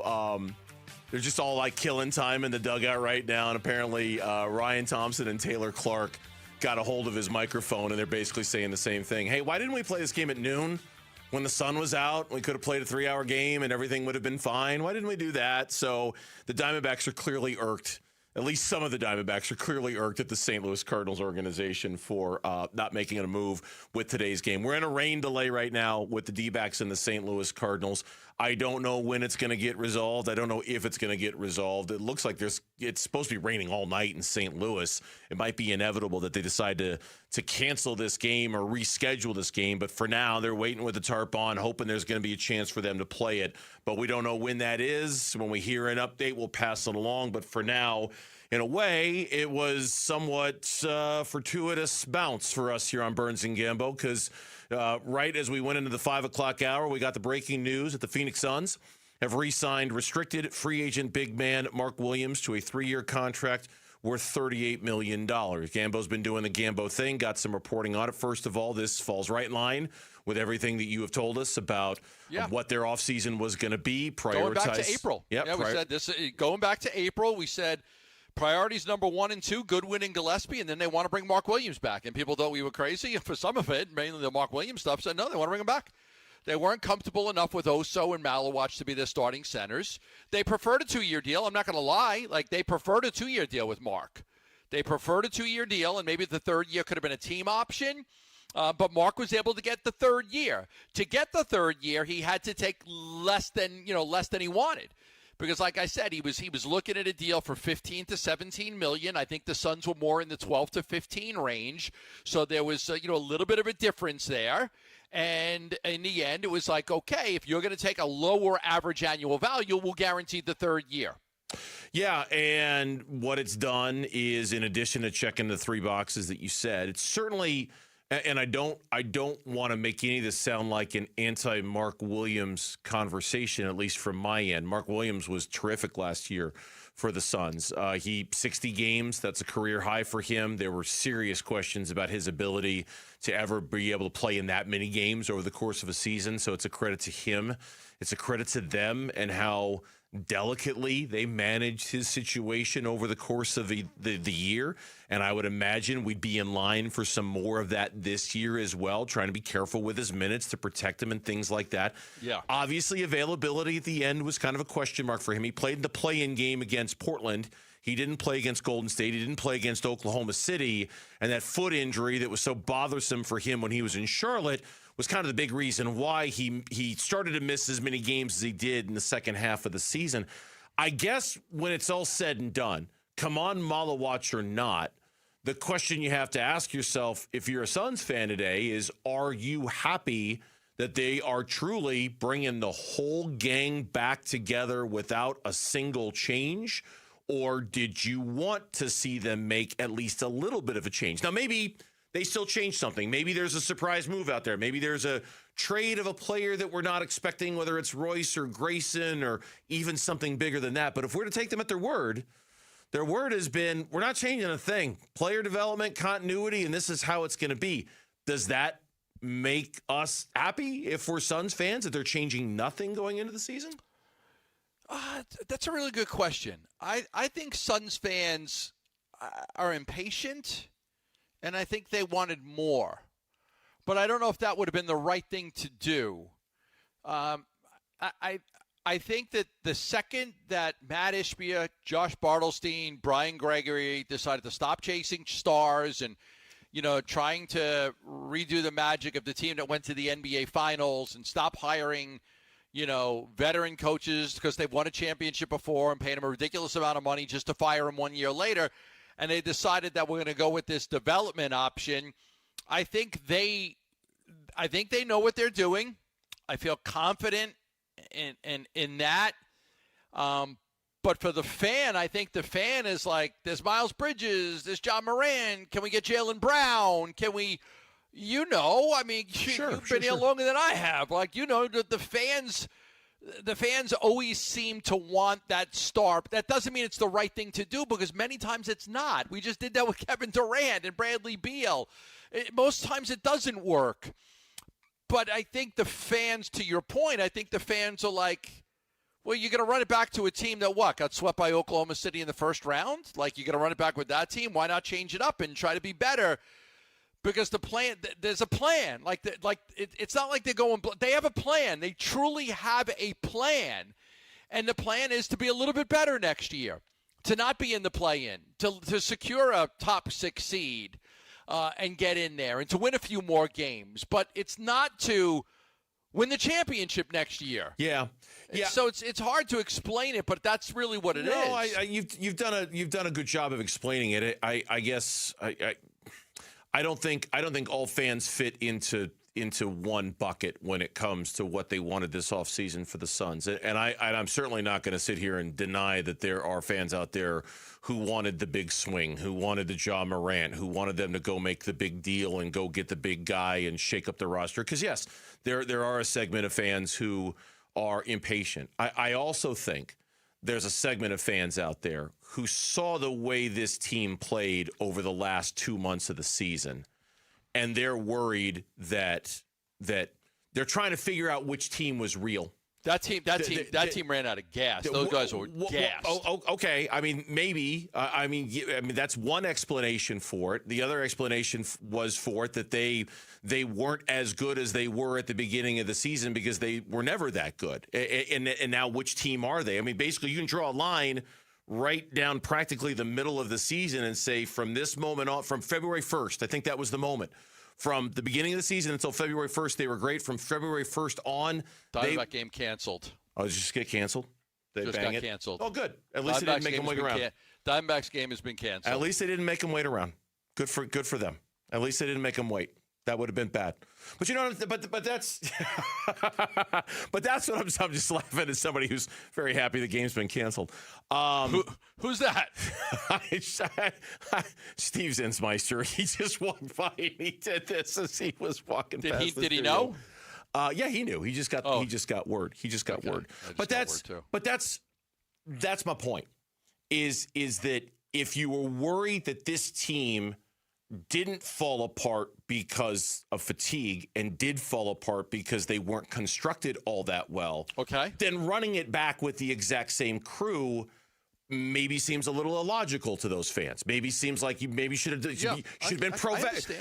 they're just all like killing time in the dugout right now, and apparently Ryan Thompson and Taylor Clark got a hold of his microphone, and they're basically saying the same thing. Hey, why didn't we play this game at noon when the sun was out? We could have played a 3-hour game and everything would have been fine. Why didn't we do that? So the Diamondbacks are clearly irked. At least some of the Diamondbacks are clearly irked at the St. Louis Cardinals organization for not making a move with today's game. We're in a rain delay right now with the D-backs and the St. Louis Cardinals. I don't know when it's going to get resolved. I don't know if it's going to get resolved. It looks like it's supposed to be raining all night in St. Louis. It might be inevitable that they decide to cancel this game or reschedule this game. But for now, they're waiting with the tarp on, hoping there's going to be a chance for them to play it. But we don't know when that is. When we hear an update, we'll pass it along. But for now, in a way, it was somewhat fortuitous bounce for us here on Burns and Gambo because right as we went into the 5 o'clock hour, we got the breaking news that the Phoenix Suns have re-signed restricted free agent big man Mark Williams to a 3-year contract worth $38 million. Gambo's been doing the Gambo thing, got some reporting on it. First of all, this falls right in line with everything that you have told us about what their offseason was going to be. Going back to April. Yep, we said this. Going back to April, we said priorities number 1 and 2, Goodwin and Gillespie, and then they want to bring Mark Williams back. And people thought we were crazy for some of it, mainly the Mark Williams stuff, said no, they want to bring him back. They weren't comfortable enough with Oso and Malawatch to be their starting centers. They preferred a 2-year deal. I'm not going to lie. They preferred a 2-year deal with Mark. They preferred a 2-year deal, and maybe the 3rd year could have been a team option. But Mark was able to get the 3rd year. To get the 3rd year, he had to take less than he wanted. Because, like I said, he was looking at a deal for $15 to $17 million. I think the Suns were more in the 12 to 15 range, so there was a little bit of a difference there. And in the end, it was like, okay, if you're going to take a lower average annual value, we'll guarantee the 3rd year. Yeah, and what it's done is, in addition to checking the 3 boxes that you said, it's certainly. And I don't want to make any of this sound like an anti-Mark Williams conversation, at least from my end. Mark Williams was terrific last year for the Suns. 60 games, that's a career high for him. There were serious questions about his ability to ever be able to play in that many games over the course of a season. So it's a credit to him. It's a credit to them and how delicately they managed his situation over the course of the year. And I would imagine we'd be in line for some more of that this year as well, trying to be careful with his minutes to protect him and things like that. Yeah. Obviously, availability at the end was kind of a question mark for him. He played in the play-in game against Portland. He didn't play against Golden State. He didn't play against Oklahoma City. And that foot injury that was so bothersome for him when he was in Charlotte was kind of the big reason why he started to miss as many games as he did in the second half of the season. I guess when it's all said and done, come on, Malawatch or not, the question you have to ask yourself if you're a Suns fan today is, are you happy that they are truly bringing the whole gang back together without a single change? Or did you want to see them make at least a little bit of a change? Now, maybe they still change something. Maybe there's a surprise move out there. Maybe there's a trade of a player that we're not expecting, whether it's Royce or Grayson or even something bigger than that. But if we're to take them at their word has been, we're not changing a thing. Player development, continuity, and this is how it's going to be. Does that make us happy if we're Suns fans, that they're changing nothing going into the season? That's a really good question. I think Suns fans are impatient, and I think they wanted more. But I don't know if that would have been the right thing to do. I think that the second that Matt Ishbia, Josh Bartelstein, Brian Gregory decided to stop chasing stars and, trying to redo the magic of the team that went to the NBA Finals and stop hiring, veteran coaches because they've won a championship before and paying them a ridiculous amount of money just to fire them 1 year later, and they decided that we're going to go with this development option. I think they know what they're doing. I feel confident in that. But for the fan, I think the fan is like, there's Miles Bridges, there's John Moran. Can we get Jaylen Brown? Can we, you've been here longer than I have. The fans always seem to want that star. That doesn't mean it's the right thing to do, because many times it's not. We just did that with Kevin Durant and Bradley Beal. Most times it doesn't work. But I think the fans, to your point, I think the fans are like, well, you're going to run it back to a team that got swept by Oklahoma City in the first round? Like, you're going to run it back with that team? Why not change it up and try to be better? Because the plan, there's a plan. It's not like they're going, they have a plan. They truly have a plan. And the plan is to be a little bit better next year, to not be in the play-in, to secure a top 6 seed and get in there and to win a few more games. But it's not to win the championship next year. Yeah. So it's hard to explain it, but that's really what it is. You've done a good job of explaining it. I guess I don't think all fans fit into one bucket when it comes to what they wanted this offseason for the Suns. And I'm certainly not going to sit here and deny that there are fans out there who wanted the big swing, who wanted the Ja Morant, who wanted them to go make the big deal and go get the big guy and shake up the roster. Because, yes, there are a segment of fans who are impatient. I also think there's a segment of fans out there who saw the way this team played over the last 2 months of the season, and they're worried that they're trying to figure out which team was real. That team ran out of gas. Those guys were gassed. Okay. I mean, maybe. I mean, that's one explanation for it. The other explanation was for it that they weren't as good as they were at the beginning of the season because they were never that good. And now, which team are they? I mean, basically, you can draw a line right down practically the middle of the season and say from this moment on, from February 1st, I think that was the moment. From the beginning of the season until February 1st, they were great. From February 1st on, Diamondback game canceled. Oh, just get canceled? They just bang got it? canceled. Oh, good. At least they didn't make them wait around. Diamondbacks game has been canceled. At least they didn't make them wait around. Good for them. At least they didn't make them wait. That would have been bad. But you know, but that's but that's what I'm just laughing at somebody who's very happy the game's been canceled. Who's that? Steve Zinsmeister. He just walked by and he did this as he was walking past. Did he know? Yeah, he knew. He just got word. He just got word. But that's my point. Is that if you were worried that this team didn't fall apart because of fatigue and did fall apart because they weren't constructed all that well, then running it back with the exact same crew maybe seems a little illogical to those fans. Maybe seems like you maybe should have been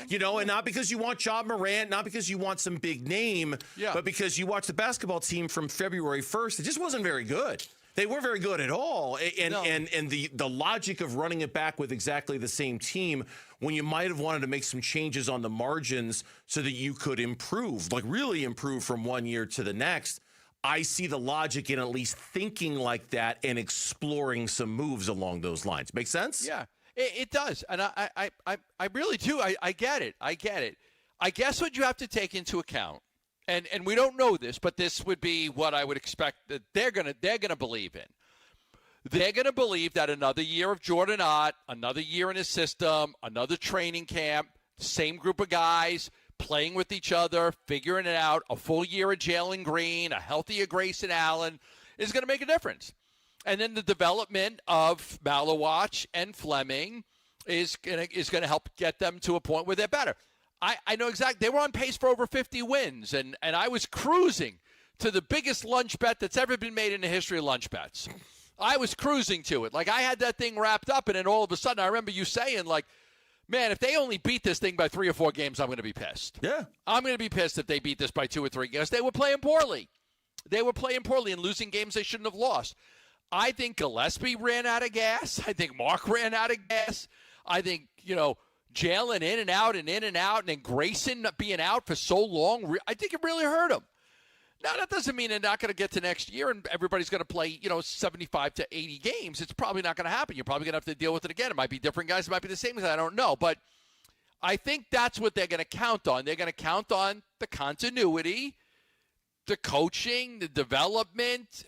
you know, and not because you want Ja Morant, not because you want some big name, but because you watch the basketball team from February 1st. It just wasn't very good. They weren't very good at all. And the logic of running it back with exactly the same team when you might have wanted to make some changes on the margins so that you could improve, like really improve from one year to the next. I see the logic in at least thinking like that and exploring some moves along those lines. Make sense? Yeah, it does. And I really do. I get it. I guess what you have to take into account, and we don't know this, but this would be what I would expect that they're gonna believe in. They're going to believe that another year of Jordan Ott, another year in his system, another training camp, same group of guys playing with each other, figuring it out, a full year of Jalen Green, a healthier Grayson Allen is going to make a difference. And then the development of Malawach and Fleming is going to help get them to a point where they're better. I know exactly. They were on pace for over 50 wins, and I was cruising to the biggest lunch bet that's ever been made in the history of lunch bets. I was cruising to it. Like, I had that thing wrapped up, and then all of a sudden I remember you saying, like, man, if they only beat this thing by 3 or 4 games, I'm going to be pissed. Yeah. I'm going to be pissed if they beat this by 2 or 3 games. They were playing poorly. They were playing poorly and losing games they shouldn't have lost. I think Gillespie ran out of gas. I think Mark ran out of gas. I think, Jalen in and out, and then Grayson being out for so long, I think it really hurt him. Now, that doesn't mean they're not going to get to next year and everybody's going to play, 75 to 80 games. It's probably not going to happen. You're probably going to have to deal with it again. It might be different guys. It might be the same guys. I don't know. But I think that's what they're going to count on. They're going to count on the continuity, the coaching, the development,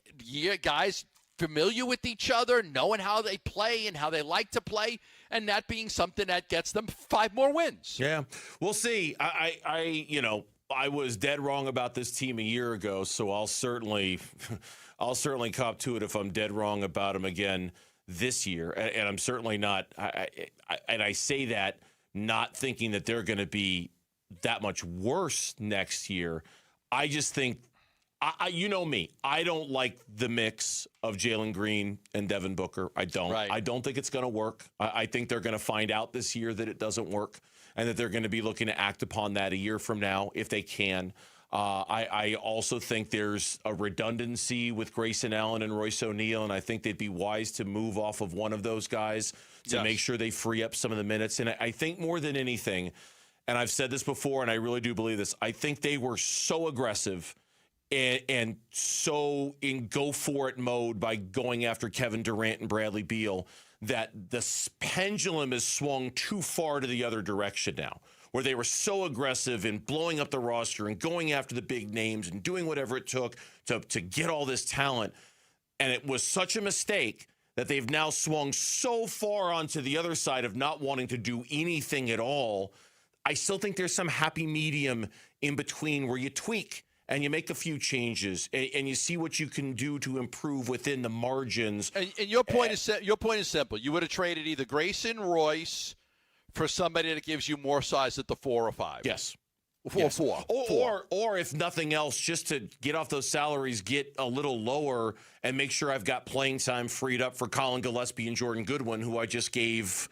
guys familiar with each other, knowing how they play and how they like to play, and that being something that gets them 5 more wins. Yeah, we'll see. I was dead wrong about this team a year ago, so I'll certainly cop to it if I'm dead wrong about them again this year. And I'm certainly not. I say that not thinking that they're going to be that much worse next year. I just think, you know me, I don't like the mix of Jalen Green and Devin Booker. I don't. Right. I don't think it's going to work. I think they're going to find out this year that it doesn't work, and that they're going to be looking to act upon that a year from now if they can. I also think there's a redundancy with Grayson Allen and Royce O'Neal, and I think they'd be wise to move off of one of those guys to make sure they free up some of the minutes. And I think more than anything, and I've said this before, and I really do believe this, I think they were so aggressive and so in go-for-it mode by going after Kevin Durant and Bradley Beal that the pendulum has swung too far to the other direction now, where they were so aggressive in blowing up the roster and going after the big names and doing whatever it took to get all this talent. And it was such a mistake that they've now swung so far onto the other side of not wanting to do anything at all. I still think there's some happy medium in between where you tweak and you make a few changes and you see what you can do to improve within the margins. And your point is simple. You would have traded either Grayson, Royce for somebody that gives you more size at the 4 or 5. Yes. Four. Or if nothing else, just to get off those salaries, get a little lower and make sure I've got playing time freed up for Colin Gillespie and Jordan Goodwin, who I just gave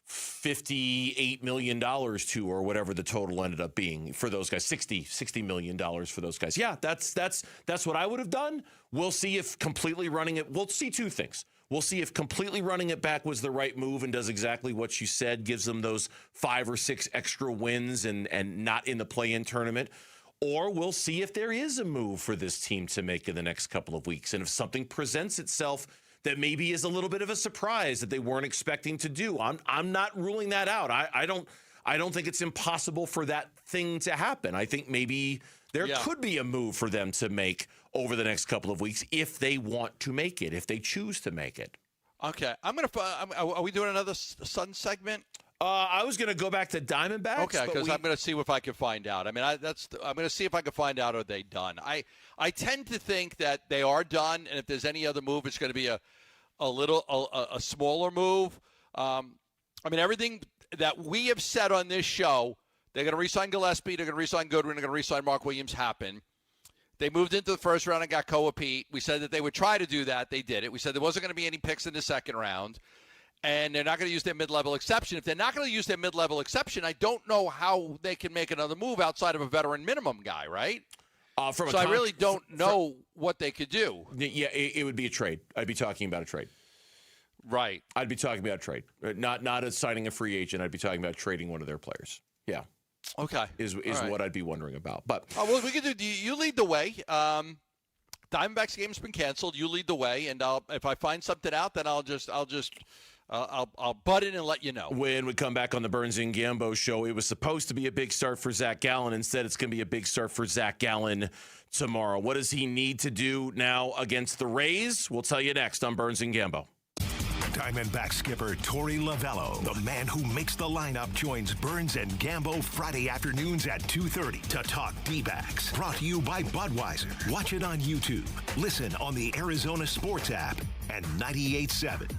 $58 million to, or whatever the total ended up being for those guys, $60 million for those guys. Yeah, that's what I would have done. We'll see if completely running it. We'll see two things. We'll see if completely running it back was the right move and does exactly what you said, gives them those 5 or 6 extra wins and not in the play-in tournament. Or we'll see if there is a move for this team to make in the next couple of weeks. And if something presents itself that maybe is a little bit of a surprise that they weren't expecting to do. I'm not ruling that out. I don't think it's impossible for that thing to happen. I think maybe there could be a move for them to make over the next couple of weeks if they want to make it, if they choose to make it. Okay. Are we doing another Sun segment? I was going to go back to Diamondbacks. Okay, because I'm going to see if I can find out. I mean, I'm going to see if I can find out, are they done? I tend to think that they are done, and if there's any other move, it's going to be a smaller move. I mean, everything that we have said on this show, they're going to re-sign Gillespie, they're going to re-sign Goodwin, they're going to re-sign Mark Williams, happened. They moved into the first round and got Koa Pete. We said that they would try to do that. They did it. We said there wasn't going to be any picks in the second round. And they're not going to use their mid-level exception. If they're not going to use their mid-level exception, I don't know how they can make another move outside of a veteran minimum guy, right? I really don't know what they could do. Yeah, it would be a trade. I'd be talking about a trade. Right. I'd be talking about a trade. Not as signing a free agent. I'd be talking about trading one of their players. Yeah. Okay. Is right. What I'd be wondering about. But well, we could do. You lead the way. Diamondbacks game's been canceled. You lead the way, and if I find something out, then I'll butt in and let you know. When we come back on the Burns and Gambo show, it was supposed to be a big start for Zach Gallen. Instead, it's going to be a big start for Zach Gallen tomorrow. What does he need to do now against the Rays? We'll tell you next on Burns and Gambo. Diamondback skipper Torey Lovello, the man who makes the lineup, joins Burns and Gambo Friday afternoons at 2:30 to talk D-backs. Brought to you by Budweiser. Watch it on YouTube. Listen on the Arizona Sports app and 98.7.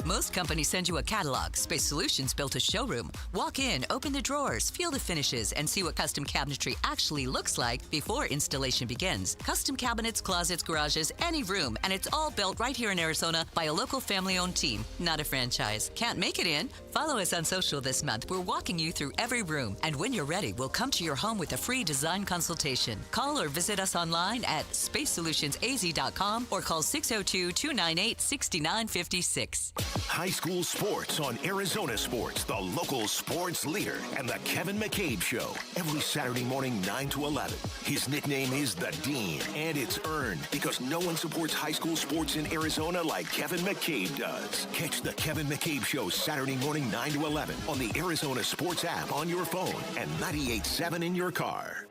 Most companies send you a catalog. Space Solutions built a showroom. Walk in, open the drawers, feel the finishes, and see what custom cabinetry actually looks like before installation begins. Custom cabinets, closets, garages, any room, and it's all built right here in Arizona by a local family-owned team, not a franchise. Can't make it in? Follow us on social this month. We're walking you through every room, and when you're ready, we'll come to your home with a free design consultation. Call or visit us online at spacesolutionsaz.com or call 602-298-6956. High school sports on Arizona Sports, the local sports leader, and the Kevin McCabe Show. Every Saturday morning, 9 to 11. His nickname is The Dean, and it's earned because no one supports high school sports in Arizona like Kevin McCabe does. Catch the Kevin McCabe Show Saturday morning, 9 to 11 on the Arizona Sports app on your phone and 98.7 in your car.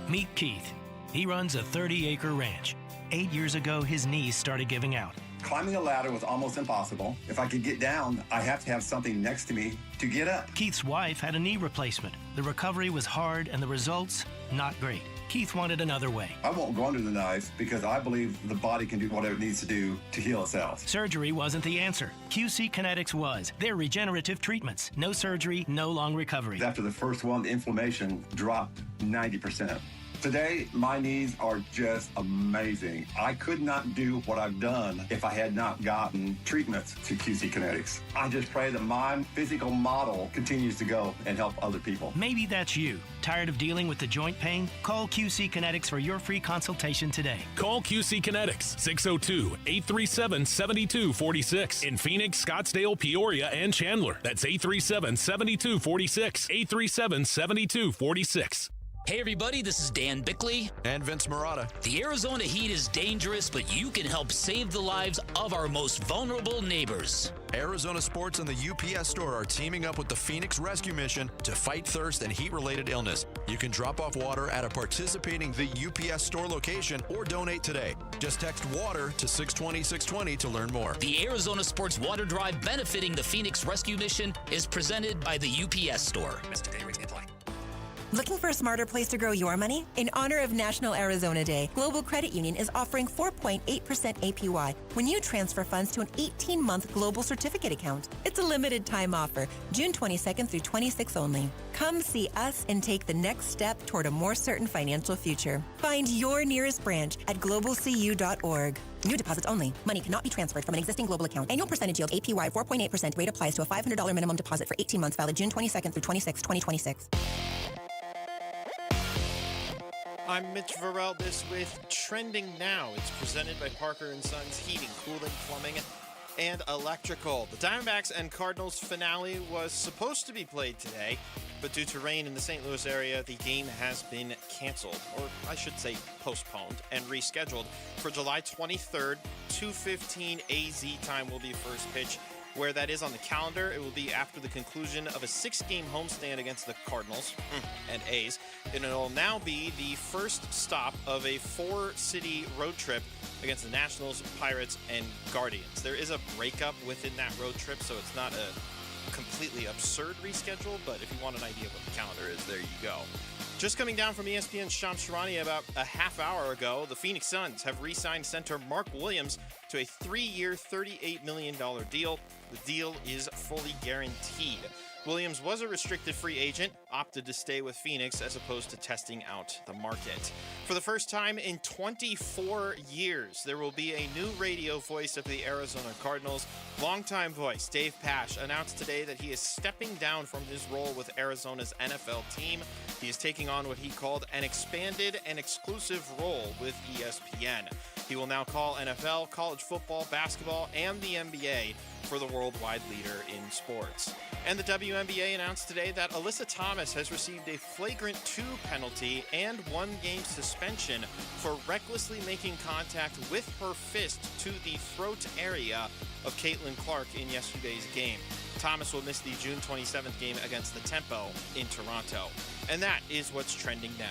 Meet Keith. He runs a 30-acre ranch. 8 years ago, his knees started giving out. Climbing a ladder was almost impossible. If I could get down, I have to have something next to me to get up. Keith's wife had a knee replacement. The recovery was hard and the results, not great. Keith wanted another way. I won't go under the knife because I believe the body can do whatever it needs to do to heal itself. Surgery wasn't the answer. QC Kinetics was. They're regenerative treatments. No surgery, no long recovery. After the first one, the inflammation dropped 90%. Today, my knees are just amazing. I could not do what I've done if I had not gotten treatments to QC Kinetics. I just pray that my physical model continues to go and help other people. Maybe that's you. Tired of dealing with the joint pain? Call QC Kinetics for your free consultation today. Call QC Kinetics, 602-837-7246. In Phoenix, Scottsdale, Peoria, and Chandler. That's 837-7246. 837-7246. Hey everybody, this is Dan Bickley. And Vince Marotta. The Arizona heat is dangerous, but you can help save the lives of our most vulnerable neighbors. Arizona Sports and the UPS Store are teaming up with the Phoenix Rescue Mission to fight thirst and heat-related illness. You can drop off water at a participating The UPS Store location or donate today. Just text WATER to 620-620 to learn more. The Arizona Sports Water Drive benefiting the Phoenix Rescue Mission is presented by the UPS Store. Today rates may apply. Looking for a smarter place to grow your money? In honor of National Arizona Day, Global Credit Union is offering 4.8% APY when you transfer funds to an 18-month global certificate account. It's a limited time offer, June 22nd through 26th only. Come see us and take the next step toward a more certain financial future. Find your nearest branch at globalcu.org. New deposits only. Money cannot be transferred from an existing global account. Annual percentage yield APY 4.8%. Rate applies to a $500 minimum deposit for 18 months, valid June 22nd through 2026. I'm Mitch Varel. With Trending Now. It's presented by Parker & Sons Heating, Cooling, Plumbing, and Electrical. The Diamondbacks and Cardinals finale was supposed to be played today, but due to rain in the St. Louis area, the game has been canceled, or I should say postponed, and rescheduled for July 23rd, 2:15 AZ time will be first pitch. Where that is on the calendar, it will be after the conclusion of a 6-game homestand against the Cardinals and A's. And it will now be the first stop of a 4-city road trip against the Nationals, Pirates, and Guardians. There is a breakup within that road trip, so it's not a completely absurd reschedule, but if you want an idea of what the calendar is, there you go. Just coming down from ESPN's Shams Charania about a half hour ago, the Phoenix Suns have re-signed center Mark Williams to a 3-year, $38 million deal. The deal is fully guaranteed. Williams was a restricted free agent, opted to stay with Phoenix as opposed to testing out the market. For the first time in 24 years, there will be a new radio voice of the Arizona Cardinals. Longtime voice Dave Pasch announced today that he is stepping down from his role with Arizona's NFL team. He is taking on what he called an expanded and exclusive role with ESPN. He will now call NFL, college football, basketball, and the NBA for the worldwide leader in sports. And the WNBA announced today that Alyssa Thomas has received a flagrant 2 penalty and 1-game suspension for recklessly making contact with her fist to the throat area of Caitlin Clark in yesterday's game. Thomas will miss the June 27th game against the Tempo in Toronto. And that is what's trending now.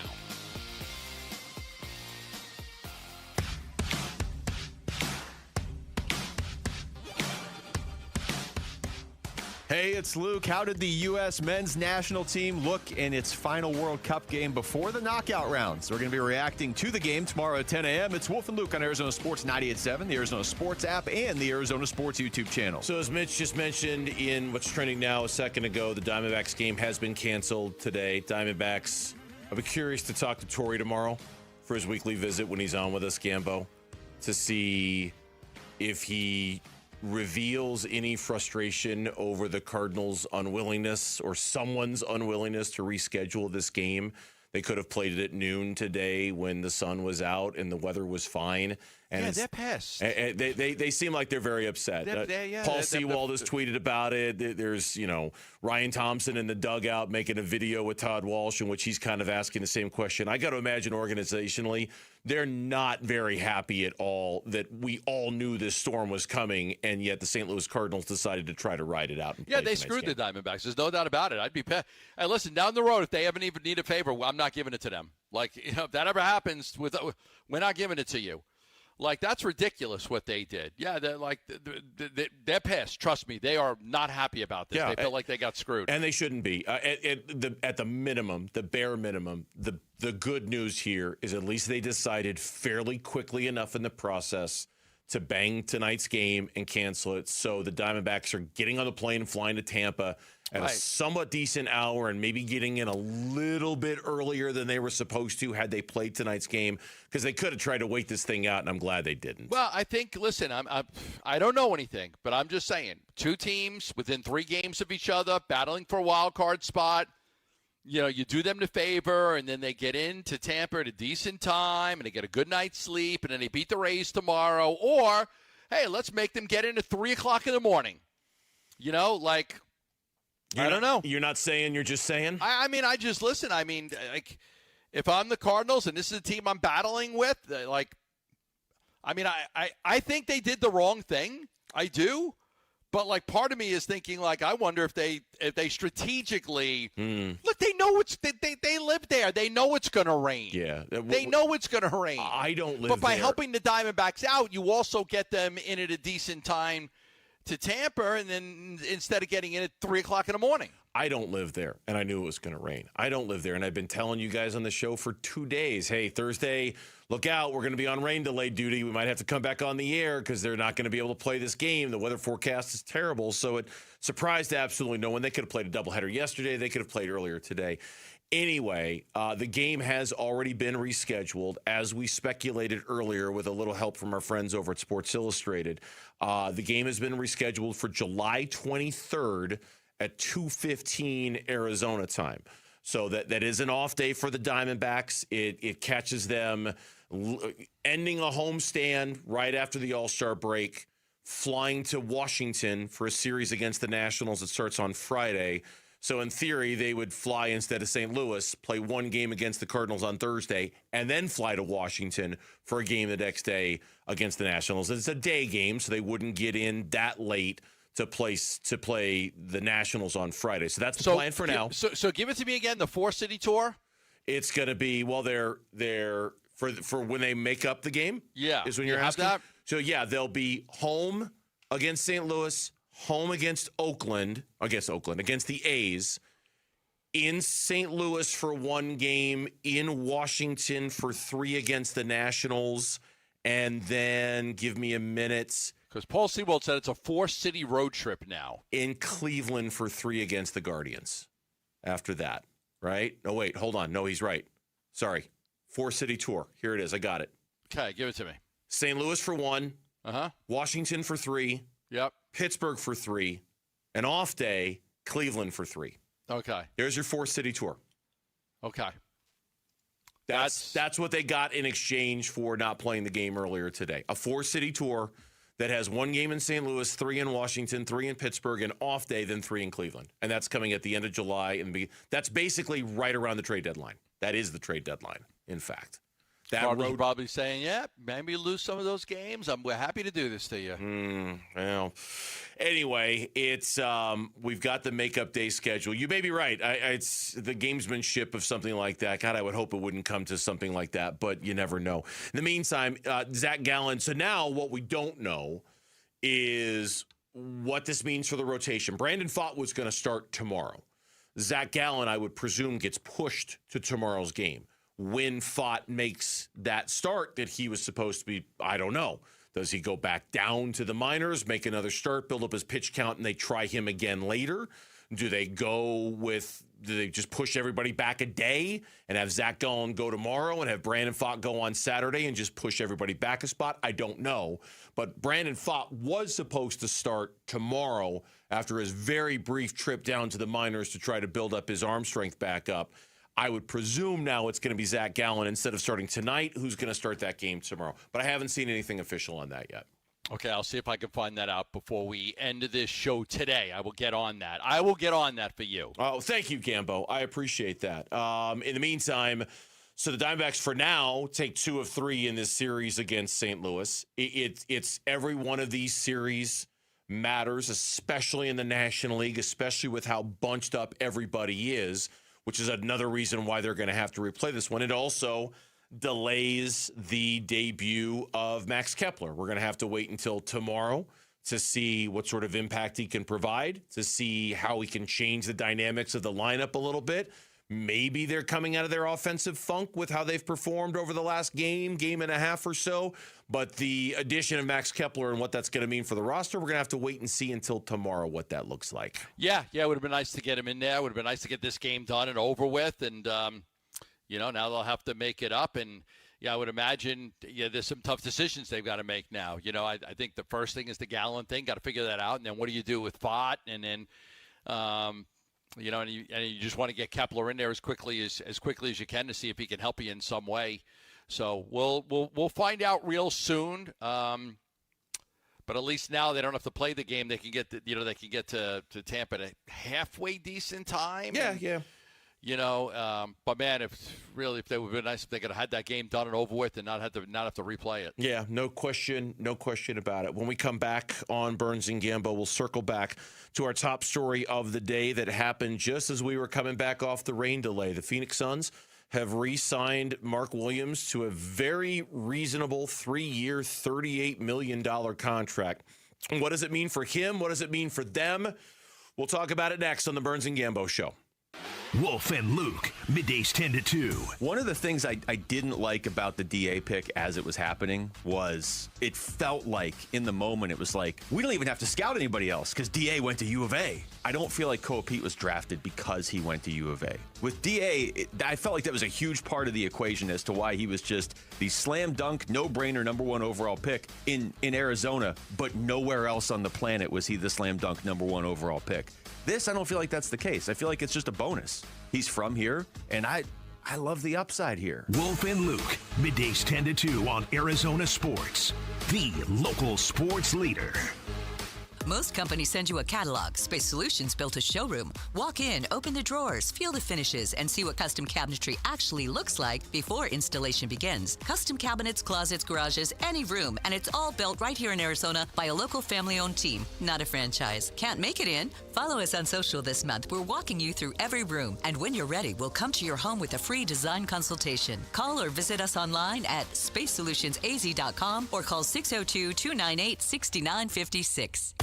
Hey, it's Luke. How did the U.S. men's national team look in its final World Cup game before the knockout rounds? We're going to be reacting to the game tomorrow at 10 a.m. It's Wolf and Luke on Arizona Sports 98.7, the Arizona Sports app, and the Arizona Sports YouTube channel. So as Mitch just mentioned in what's trending now a second ago, the Diamondbacks game has been canceled today. Diamondbacks, I'll be curious to talk to Torey tomorrow for his weekly visit when he's on with us, Gambo, to see if he reveals any frustration over the Cardinals' unwillingness or someone's unwillingness to reschedule this game. They could have played it at noon today when the sun was out and the weather was fine. And they're pissed. They seem like they're very upset. Paul Sewald has tweeted about it. There's, Ryan Thompson in the dugout making a video with Todd Walsh in which he's kind of asking the same question. I got to imagine organizationally, they're not very happy at all that we all knew this storm was coming, and yet the St. Louis Cardinals decided to try to ride it out. Yeah, they screwed the Diamondbacks. There's no doubt about it. I'd be pissed. Hey, listen, down the road, if they ever even need a favor, I'm not giving it to them. If that ever happens, we're not giving it to you. That's ridiculous what they did. Yeah, they're pissed. Trust me, they are not happy about this. Yeah, they feel like they got screwed. And they shouldn't be. At the minimum, the bare minimum, the good news here is at least they decided fairly quickly enough in the process to bang tonight's game and cancel it. So the Diamondbacks are getting on the plane and flying to Tampa at a somewhat decent hour and maybe getting in a little bit earlier than they were supposed to had they played tonight's game, because they could have tried to wait this thing out, and I'm glad they didn't. Well, I think, listen, I don't know anything, but I'm just saying, 2 teams within 3 games of each other battling for a wild card spot. You do them the favor, and then they get into Tampa at a decent time, and they get a good night's sleep, and then they beat the Rays tomorrow. Or, hey, let's make them get in at 3 o'clock in the morning. I don't know. You're not saying, you're just saying? I mean, I just listen. I mean, if I'm the Cardinals and this is a team I'm battling with, I think they did the wrong thing. I do. But part of me is thinking, I wonder if they strategically look. They know they live there. They know it's going to rain. Yeah, they know it's going to rain. I don't live. But by there. helping the Diamondbacks out, you also get them in at a decent time to Tampa, and then instead of getting in at 3:00 in the morning. I don't live there, and I knew it was going to rain. I don't live there, and I've been telling you guys on the show for 2 days, hey, Thursday, look out, we're going to be on rain delay duty. We might have to come back on the air because they're not going to be able to play this game. The weather forecast is terrible, so it surprised absolutely no one. They could have played a doubleheader yesterday. They could have played earlier today. Anyway, the game has already been rescheduled, as we speculated earlier with a little help from our friends over at Sports Illustrated. The game has been rescheduled for July 23rd at 2:15 Arizona time. So that is an off day for the Diamondbacks. It catches them ending a homestand right after the All-Star break, flying to Washington for a series against the Nationals that starts on Friday. So in theory, they would fly instead of St. Louis, play one game against the Cardinals on Thursday, and then fly to Washington for a game the next day against the Nationals. It's a day game, so they wouldn't get in that late to play the Nationals on Friday. So that's the plan for now. So give it to me again, the 4-city tour? It's going to be, they're for when they make up the game? Yeah. Is when you're asking? That? So, yeah, they'll be home against St. Louis, home against against the A's, in St. Louis for one game, in Washington for 3 against the Nationals, and then give me a minute. Because Paul Sewald said it's a 4-city road trip now. In Cleveland for 3 against the Guardians after that, right? No, wait, hold on. No, he's right. Sorry. 4-city tour. Here it is. I got it. Okay, give it to me. St. Louis for 1. Uh-huh. Washington for 3. Yep. Pittsburgh for 3. An off day, Cleveland for 3. Okay. There's your 4-city tour. Okay. That's what they got in exchange for not playing the game earlier today. A 4-city tour that has 1 game in St. Louis, 3 in Washington, 3 in Pittsburgh, an off day, then 3 in Cleveland. And that's coming at the end of July. And that's basically right around the trade deadline. That is the trade deadline, in fact. Cardinals probably saying, yeah, maybe lose some of those games. We're happy to do this to you. Well, anyway, it's we've got the makeup day schedule. You may be right. It's the gamesmanship of something like that. God, I would hope it wouldn't come to something like that, but you never know. In the meantime, Zach Gallen. So now what we don't know is what this means for the rotation. Brandon Pfaadt was going to start tomorrow. Zach Gallen, I would presume, gets pushed to tomorrow's game. When Pfaadt makes that start that he was supposed to be, I don't know. Does he go back down to the minors, make another start, build up his pitch count, and they try him again later? Do they just push everybody back a day and have Zach Gallen go tomorrow and have Brandon Pfaadt go on Saturday and just push everybody back a spot? I don't know. But Brandon Pfaadt was supposed to start tomorrow after his very brief trip down to the minors to try to build up his arm strength back up. I would presume now it's going to be Zach Gallen instead of starting tonight, who's going to start that game tomorrow. But I haven't seen anything official on that yet. Okay, I'll see if I can find that out before we end this show today. I will get on that. I will get on that for you. Oh, thank you, Gambo. I appreciate that. In the meantime, so the Diamondbacks for now take 2 of 3 in this series against St. Louis. It's every one of these series matters, especially in the National League, especially with how bunched up everybody is, which is another reason why they're going to have to replay this one. It also delays the debut of Max Kepler. We're going to have to wait until tomorrow to see what sort of impact he can provide, to see how he can change the dynamics of the lineup a little bit. Maybe they're coming out of their offensive funk with how they've performed over the last game and a half or so. But the addition of Max Kepler and what that's going to mean for the roster, we're going to have to wait and see until tomorrow what that looks like. Yeah, it would have been nice to get him in there. It would have been nice to get this game done and over with. And, now they'll have to make it up. And, I would imagine there's some tough decisions they've got to make now. I think the first thing is the Gallen thing. Got to figure that out. And then what do you do with Pfaadt? And then and you just want to get Kepler in there as quickly as you can to see if he can help you in some way. So we'll find out real soon. But at least now they don't have to play the game. They can get to Tampa at a halfway decent time. Yeah. But man, if they would have been nice if they could have had that game done and over with and not have to replay it. Yeah, no question about it. When we come back on Burns and Gambo, we'll circle back to our top story of the day that happened just as we were coming back off the rain delay. The Phoenix Suns have re-signed Mark Williams to a very reasonable 3-year, $38 million contract. What does it mean for him? What does it mean for them? We'll talk about it next on the Burns and Gambo Show. Wolf and Luke, middays 10 to 2. One of the things I didn't like about the DA pick as it was happening was it felt like in the moment it was like, we don't even have to scout anybody else because DA went to U of A. I don't feel like Koa Pete was drafted because he went to U of A. With DA, I felt like that was a huge part of the equation as to why he was just the slam dunk, no-brainer number 1 overall pick in Arizona, but nowhere else on the planet was he the slam dunk number 1 overall pick. This, I don't feel like that's the case. I feel like it's just a bonus. He's from here, and I love the upside here. Wolf and Luke, middays 10 to 2 on Arizona Sports, the local sports leader. Most companies send you a catalog. Space Solutions built a showroom. Walk in, open the drawers, feel the finishes, and see what custom cabinetry actually looks like before installation begins. Custom cabinets, closets, garages, any room, and it's all built right here in Arizona by a local family-owned team, not a franchise. Can't make it in? Follow us on social this month. We're walking you through every room, and when you're ready, we'll come to your home with a free design consultation. Call or visit us online at spacesolutionsaz.com or call 602-298-6956.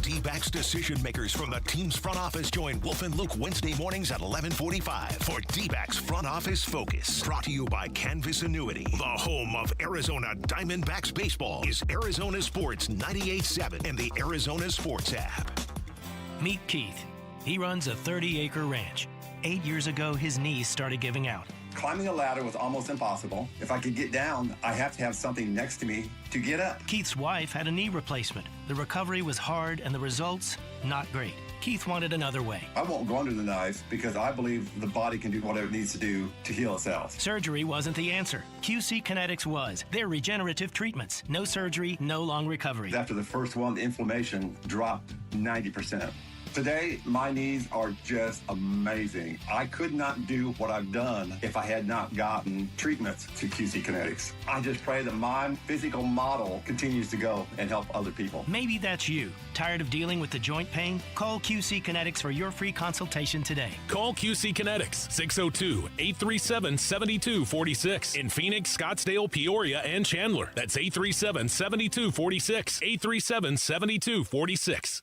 D-backs decision makers from the team's front office join Wolf and Luke Wednesday mornings at 11:45 for D-backs Front Office Focus. Brought to you by Canvas Annuity. The home of Arizona Diamondbacks baseball is Arizona Sports 98.7 and the Arizona Sports app. Meet Keith. He runs a 30-acre ranch. 8 years ago, his knees started giving out. Climbing a ladder was almost impossible. If I could get down, I have to have something next to me to get up. Keith's wife had a knee replacement. The recovery was hard and the results, not great. Keith wanted another way. I won't go under the knife because I believe the body can do whatever it needs to do to heal itself. Surgery wasn't the answer. QC Kinetics was. They're regenerative treatments. No surgery, no long recovery. After the first one, the inflammation dropped 90%. Today, my knees are just amazing. I could not do what I've done if I had not gotten treatments to QC Kinetics. I just pray that my physical model continues to go and help other people. Maybe that's you. Tired of dealing with the joint pain? Call QC Kinetics for your free consultation today. Call QC Kinetics, 602-837-7246. In Phoenix, Scottsdale, Peoria, and Chandler. That's 837-7246. 837-7246.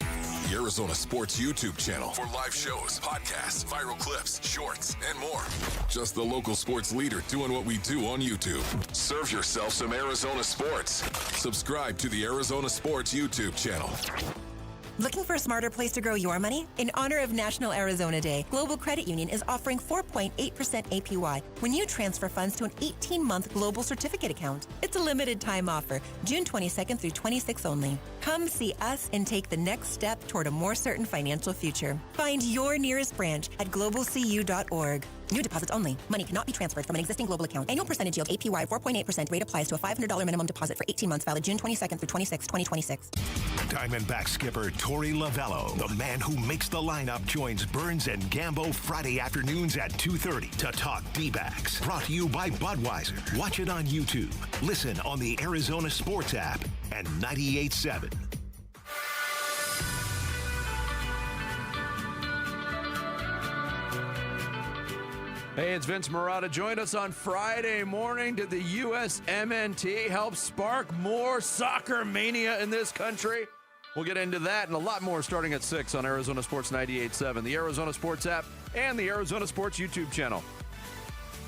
The Arizona Sports YouTube channel for live shows, podcasts, viral clips, shorts, and more. Just the local sports leader doing what we do on YouTube. Serve yourself some Arizona sports. Subscribe to the Arizona Sports YouTube channel. Looking for a smarter place to grow your money? In honor of National Arizona Day, Global Credit Union is offering 4.8% APY when you transfer funds to an 18-month global certificate account. It's a limited time offer, June 22nd through 26th only. Come see us and take the next step toward a more certain financial future. Find your nearest branch at globalcu.org. New deposits only. Money cannot be transferred from an existing global account. Annual percentage yield APY 4.8%. Rate applies to a $500 minimum deposit for 18 months, valid June 22nd through 26, 2026. Diamondback skipper Torey Lavello, the man who makes the lineup, joins Burns and Gambo Friday afternoons at 2:30 to talk D-backs. Brought to you by Budweiser. Watch it on YouTube. Listen on the Arizona Sports app and 98.7. Hey, it's Vince Marotta. Join us on Friday morning. Did the USMNT help spark more soccer mania in this country? We'll get into that and a lot more starting at 6 on Arizona Sports 98.7, the Arizona Sports app, and the Arizona Sports YouTube channel.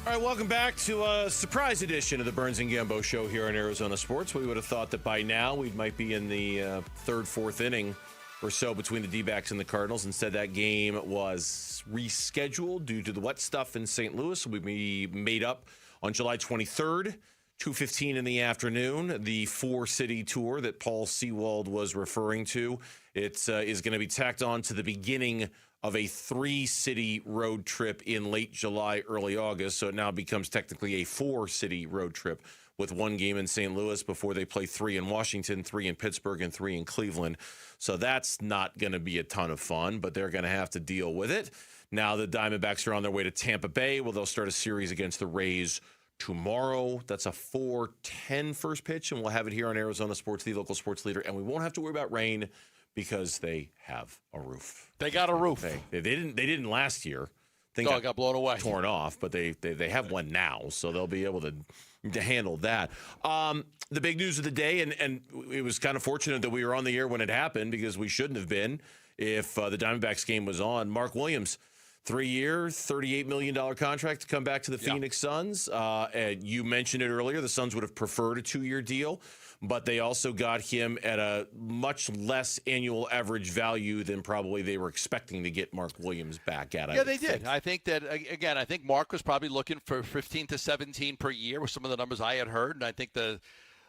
All right, welcome back to a surprise edition of the Burns and Gambo Show here on Arizona Sports. We would have thought that by now we might be in the third, fourth inning or so between the D-backs and the Cardinals. Instead, that game was rescheduled due to the wet stuff in St. Louis. Will be made up on July 23rd, 2:15 in the afternoon. The four-city tour that Paul Sewald was referring to, it is going to be tacked on to the beginning of a three-city road trip in late July, early August. So it now becomes technically a four-city road trip with 1 game in St. Louis before they play 3 in Washington, 3 in Pittsburgh, and 3 in Cleveland. So that's not going to be a ton of fun, but they're going to have to deal with it. Now the Diamondbacks are on their way to Tampa Bay. Well, they'll start a series against the Rays tomorrow. That's a 4:10 first pitch, and we'll have it here on Arizona Sports, the local sports leader. And we won't have to worry about rain because they have a roof. They got a roof. They didn't last year. It got blown away, torn off, but they have one now, so they'll be able to handle that. The big news of the day, and it was kind of fortunate that we were on the air when it happened because we shouldn't have been if the Diamondbacks game was on. Mark Williams, 3-year, $38 million contract to come back to the Phoenix Suns. And you mentioned it earlier. The Suns would have preferred a 2-year deal, but they also got him at a much less annual average value than probably they were expecting to get Mark Williams back at. Yeah, they did. I think that, again, I think Mark was probably looking for 15 to 17 per year with some of the numbers I had heard. And I think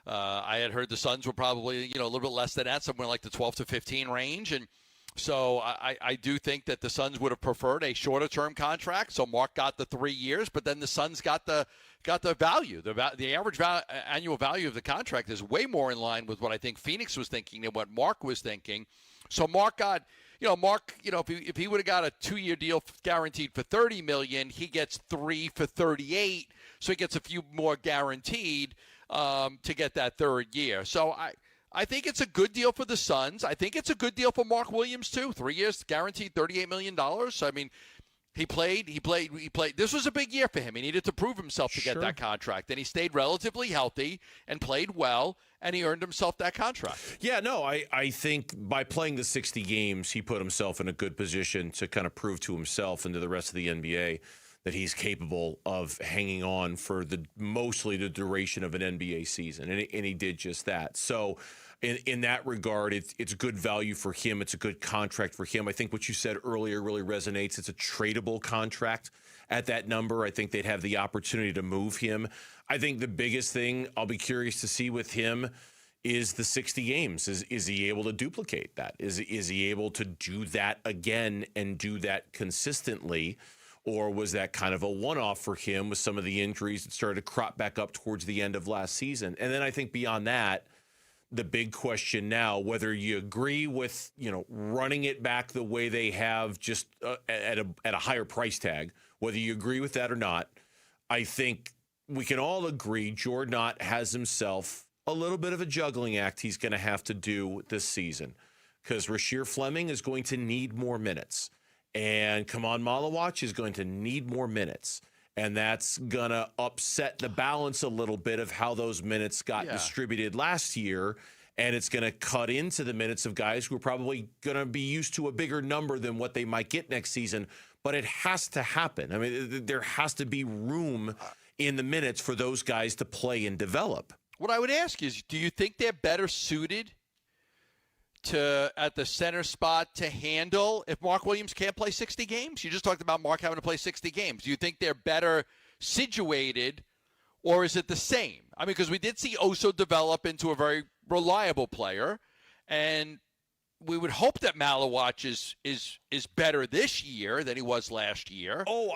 I had heard the Suns were probably, a little bit less than that, somewhere like the 12 to 15 range. And so I do think that the Suns would have preferred a shorter-term contract. So Mark got the 3 years, but then the Suns got the value. The average annual value of the contract is way more in line with what I think Phoenix was thinking than what Mark was thinking. So Mark got, if he would have got a 2-year deal guaranteed for $30 million, he gets 3 for $38. So he gets a few more guaranteed to get that 3rd year. So I think it's a good deal for the Suns. I think it's a good deal for Mark Williams, too. 3 years, guaranteed $38 million. So, I mean, he played. This was a big year for him. He needed to prove himself to get that contract. And he stayed relatively healthy and played well, and he earned himself that contract. Yeah, no, I think by playing the 60 games, he put himself in a good position to kind of prove to himself and to the rest of the NBA that he's capable of hanging on for mostly the duration of an NBA season. And he did just that. So in that regard, it's good value for him. It's a good contract for him. I think what you said earlier really resonates. It's a tradable contract at that number. I think they'd have the opportunity to move him. I think the biggest thing I'll be curious to see with him is the 60 games. Is he able to duplicate that? Is he able to do that again and do that consistently? Or was that kind of a one-off for him with some of the injuries that started to crop back up towards the end of last season? And then I think beyond that, the big question now, whether you agree with, running it back the way they have just at a higher price tag, whether you agree with that or not, I think we can all agree Jordan Knott has himself a little bit of a juggling act he's going to have to do this season because Rasheer Fleming is going to need more minutes. And Kaman Malawach is going to need more minutes. And that's going to upset the balance a little bit of how those minutes got distributed last year. And it's going to cut into the minutes of guys who are probably going to be used to a bigger number than what they might get next season. But it has to happen. I mean, there has to be room in the minutes for those guys to play and develop. What I would ask is, do you think they're better suited at the center spot to handle if Mark Williams can't play 60 games? You just talked about Mark having to play 60 games. Do you think they're better situated, or is it the same? I mean, because we did see Oso develop into a very reliable player, and we would hope that Malawach is better this year than he was last year. Oh,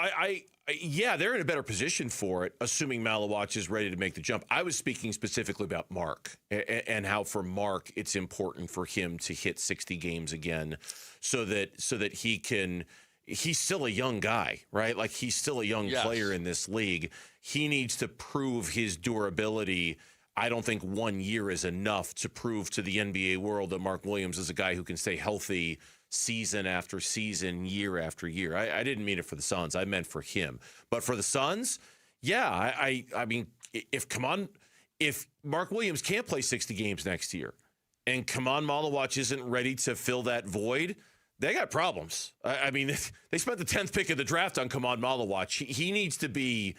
yeah, they're in a better position for it, assuming Malawach is ready to make the jump. I was speaking specifically about Mark and how for Mark it's important for him to hit 60 games again so that he can – he's still a young guy, right? Like he's still a young player in this league. He needs to prove his durability. I don't think 1 year is enough to prove to the NBA world that Mark Williams is a guy who can stay healthy season after season, year after year. I didn't mean it for the Suns. I meant for him. But for the Suns, yeah, I mean, if Mark Williams can't play 60 games next year and Kaman Malawach isn't ready to fill that void, they got problems. I mean, they spent the 10th pick of the draft on Kaman Malawach. He needs to be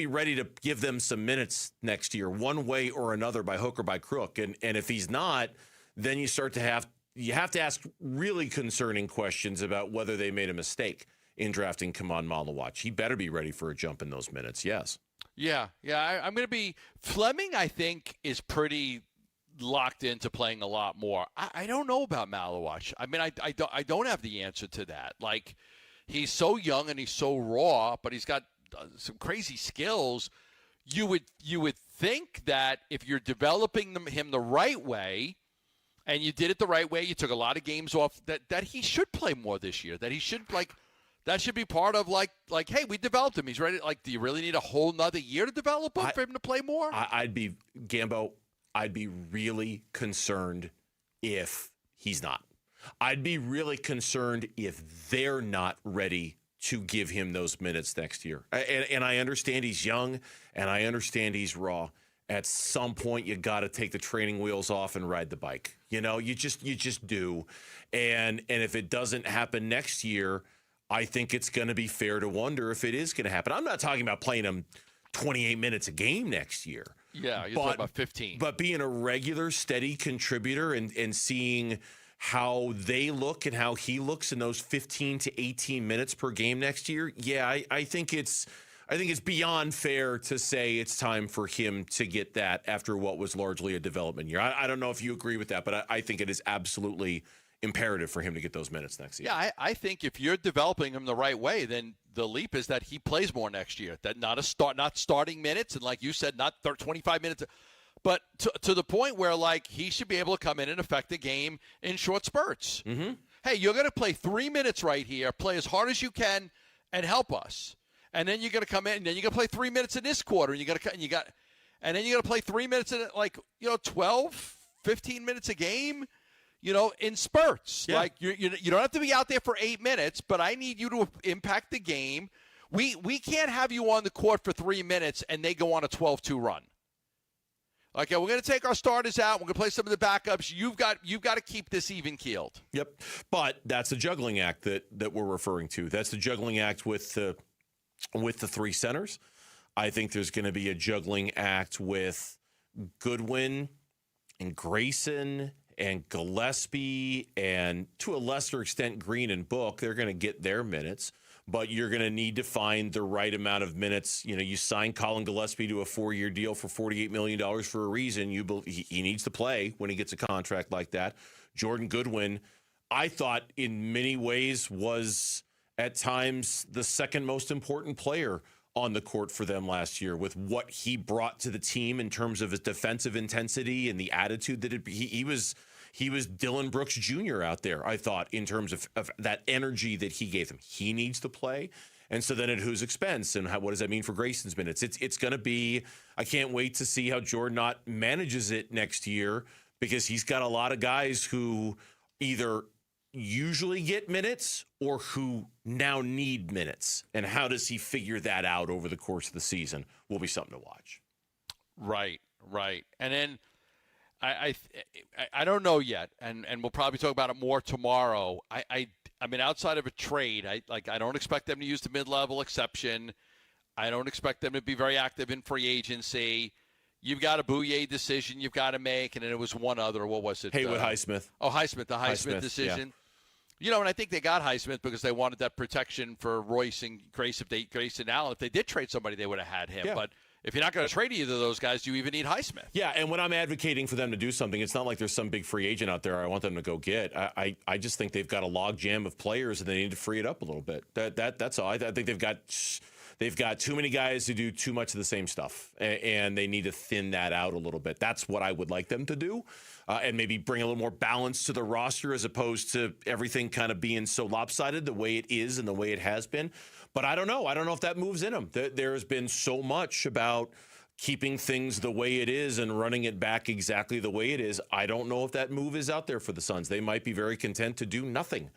ready to give them some minutes next year, one way or another, by hook or by crook. And if he's not, then you have to ask really concerning questions about whether they made a mistake in drafting Kaman Malawach. He better be ready for a jump in those minutes. Yes. Yeah. I'm going to be Fleming. I think is pretty locked into playing a lot more. I don't know about Malawach. I mean, I don't have the answer to that. Like, he's so young and he's so raw, but he's got some crazy skills. you would think that if you're developing him the right way, and you did it the right way, you took a lot of games off, that he should play more this year. That he should that should be part of like, hey, we developed him. He's ready. Like, do you really need a whole nother year to develop him for him to play more? I'd be really concerned if he's not. I'd be really concerned if they're not ready to give him those minutes next year. And I understand he's young, and I understand he's raw. At some point, you got to take the training wheels off and ride the bike. You know, you just do. And if it doesn't happen next year, I think it's going to be fair to wonder if it is going to happen. I'm not talking about playing him 28 minutes a game next year. Yeah, you're talking about 15. But being a regular, steady contributor and seeing how they look and how he looks in those 15 to 18 minutes per game next year, yeah, I think it's beyond fair to say it's time for him to get that after what was largely a development year. I don't know if you agree with that, but I think it is absolutely imperative for him to get those minutes next year. Yeah, I think if you're developing him the right way, then the leap is that he plays more next year. That not starting minutes, and like you said, not 25 minutes, but to the point where like he should be able to come in and affect the game in short spurts. Mm-hmm. Hey, you're going to play 3 minutes right here, play as hard as you can, and help us. And then you're going to come in, and then you're going to play 3 minutes in this quarter, and then you're going to play 3 minutes in 12, 15 minutes a game. In spurts. Yeah. Like you don't have to be out there for 8 minutes, but I need you to impact the game. We can't have you on the court for 3 minutes and they go on a 12-2 run. Okay, we're going to take our starters out. We're going to play some of the backups. You've got to keep this even keeled. Yep, but that's the juggling act that we're referring to. That's the juggling act with the three centers. I think there's going to be a juggling act with Goodwin and Grayson and Gillespie, and to a lesser extent, Green and Book. They're going to get their minutes, but you're going to need to find the right amount of minutes. You sign Colin Gillespie to a 4-year deal for $48 million for a reason. He needs to play when he gets a contract like that. Jordan Goodwin, I thought in many ways was at times the second most important player on the court for them last year, with what he brought to the team in terms of his defensive intensity and the attitude that he was Dylan Brooks Jr. out there, I thought, in terms of that energy that he gave them. He needs to play. And so then at whose expense? And what does that mean for Grayson's minutes? It's going to be, I can't wait to see how Jordan Knott manages it next year, because he's got a lot of guys who either usually get minutes or who now need minutes. And how does he figure that out over the course of the season will be something to watch. Right. And then I don't know yet, and we'll probably talk about it more tomorrow. I mean, outside of a trade, I don't expect them to use the mid-level exception. I don't expect them to be very active in free agency. You've got a Bouye decision you've got to make, and then it was one other. What was it? Haywood Highsmith. Oh, Highsmith, the Highsmith decision. Yeah. And I think they got Highsmith because they wanted that protection for Royce and Grayson Allen. If they did trade somebody, they would have had him. Yeah. But if you're not going to trade either of those guys, do you even need Highsmith? Yeah, and when I'm advocating for them to do something, it's not like there's some big free agent out there I want them to go get. I just think they've got a log jam of players, and they need to free it up a little bit. That's all. I think they've got too many guys who do too much of the same stuff, and they need to thin that out a little bit. That's what I would like them to do, and maybe bring a little more balance to the roster as opposed to everything kind of being so lopsided the way it is and the way it has been. But I don't know. I don't know if that moves in them. There has been so much about keeping things the way it is and running it back exactly the way it is. I don't know if that move is out there for the Suns. They might be very content to do nothing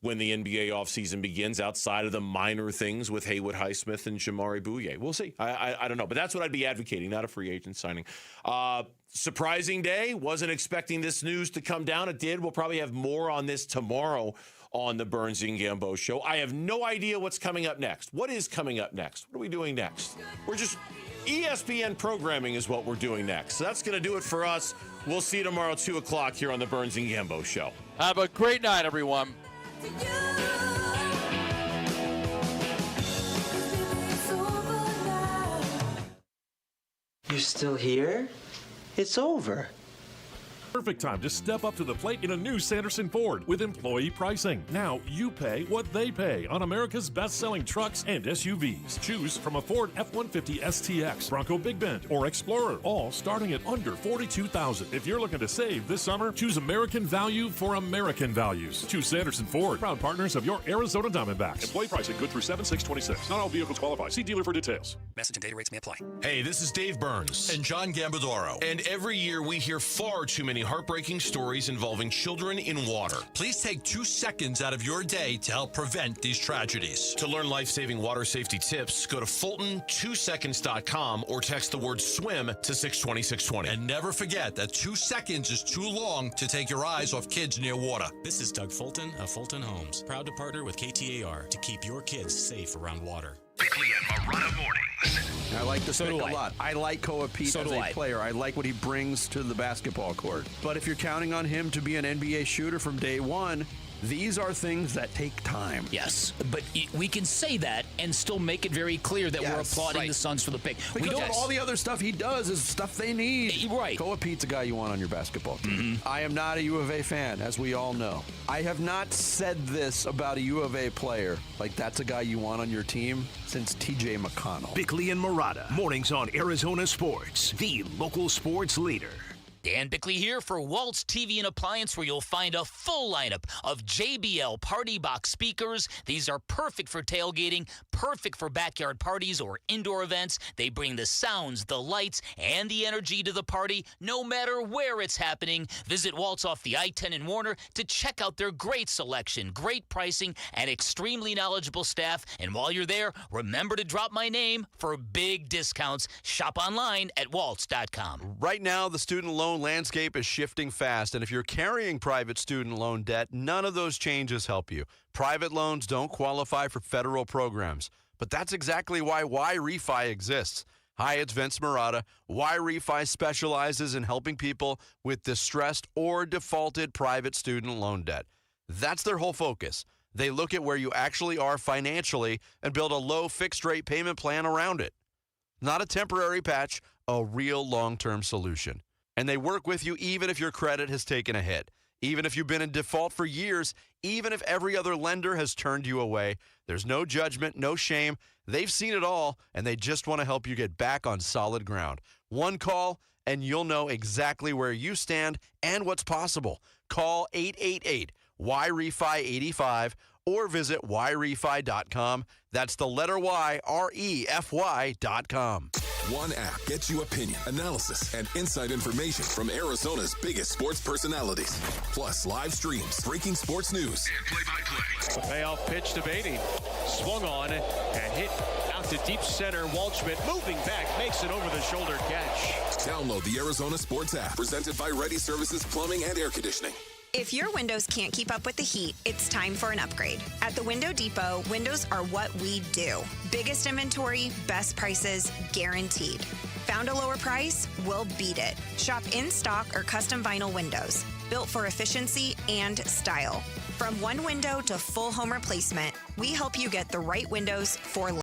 when the NBA offseason begins outside of the minor things with Haywood Highsmith and Jamari Bouye. We'll see. I don't know. But that's what I'd be advocating, not a free agent signing. Surprising day. Wasn't expecting this news to come down. It did. We'll probably have more on this tomorrow on the Burns and Gambo show. I have no idea what's coming up next. What is coming up next? What are we doing next? We're just ESPN programming is what we're doing next. So that's going to do it for us. We'll see you tomorrow at 2 o'clock here on the Burns and Gambo show. Have a great night, everyone. You're still here? It's over. Perfect time to step up to the plate in a new Sanderson Ford with employee pricing. Now you pay what they pay on America's best-selling trucks and SUVs. Choose from a Ford F-150 STX, Bronco Big Bend, or Explorer, all starting at under $42,000. If you're looking to save this summer, choose American value for American values. Choose Sanderson Ford, proud partners of your Arizona Diamondbacks. Employee pricing good through 7/6/26. Not all vehicles qualify. See dealer for details. Message and data rates may apply. Hey, this is Dave Burns. And John Gambadoro. And every year we hear far too many heartbreaking stories involving children in water. Please take 2 seconds out of your day to help prevent these tragedies. To learn life-saving water safety tips, go to Fulton2seconds.com or text the word swim to 620-620. And never forget that 2 seconds is too long to take your eyes off kids near water. This is Doug Fulton of Fulton Homes, proud to partner with KTAR to keep your kids safe around water. Bickley and Marotta mornings. I like the pick a lot. I like Koa Pete as a player. I like what he brings to the basketball court. But if you're counting on him to be an NBA shooter from day one, these are things that take time. Yes, but we can say that and still make it very clear that we're applauding the Suns for the pick. Because all the other stuff he does is stuff they need. Right. Koa Pete's a guy you want on your basketball team. I am not a U of A fan, as we all know. I have not said this about a U of A player, like that's a guy you want on your team, since TJ McConnell. Bickley and Marotta, mornings on Arizona Sports, the local sports leader. Dan Bickley here for Waltz TV and Appliance, where you'll find a full lineup of JBL Party Box speakers. These are perfect for tailgating, perfect for backyard parties or indoor events. They bring the sounds, the lights, and the energy to the party, no matter where it's happening. Visit Waltz off the I-10 in Warner to check out their great selection, great pricing, and extremely knowledgeable staff. And while you're there, remember to drop my name for big discounts. Shop online at waltz.com. Right now, the student loan landscape is shifting fast, and if you're carrying private student loan debt, none of those changes help you. Private loans don't qualify for federal programs, but that's exactly why YRefi exists. Hi, it's Vince Marotta. YRefi specializes in helping people with distressed or defaulted private student loan debt. That's their whole focus. They look at where you actually are financially and build a low fixed-rate payment plan around it. Not a temporary patch, a real long-term solution. And they work with you even if your credit has taken a hit, even if you've been in default for years, even if every other lender has turned you away. There's no judgment, no shame. They've seen it all, and they just want to help you get back on solid ground. One call, and you'll know exactly where you stand and what's possible. Call 888-YREFI-85 or visit YREFI.com. That's the letter Y, REFY.com. One app gets you opinion, analysis, and inside information from Arizona's biggest sports personalities. Plus live streams, breaking sports news, and play-by-play. Payoff pitch to Beatty. Swung on and hit out to deep center. Waldschmidt moving back, makes an over-the-shoulder catch. Download the Arizona Sports app, presented by Ready Services Plumbing and Air Conditioning. If your windows can't keep up with the heat, it's time for an upgrade. At the Window Depot, windows are what we do. Biggest inventory, best prices, guaranteed. Found a lower price? We'll beat it. Shop in stock or custom vinyl windows, built for efficiency and style. From one window to full home replacement, we help you get the right windows for life.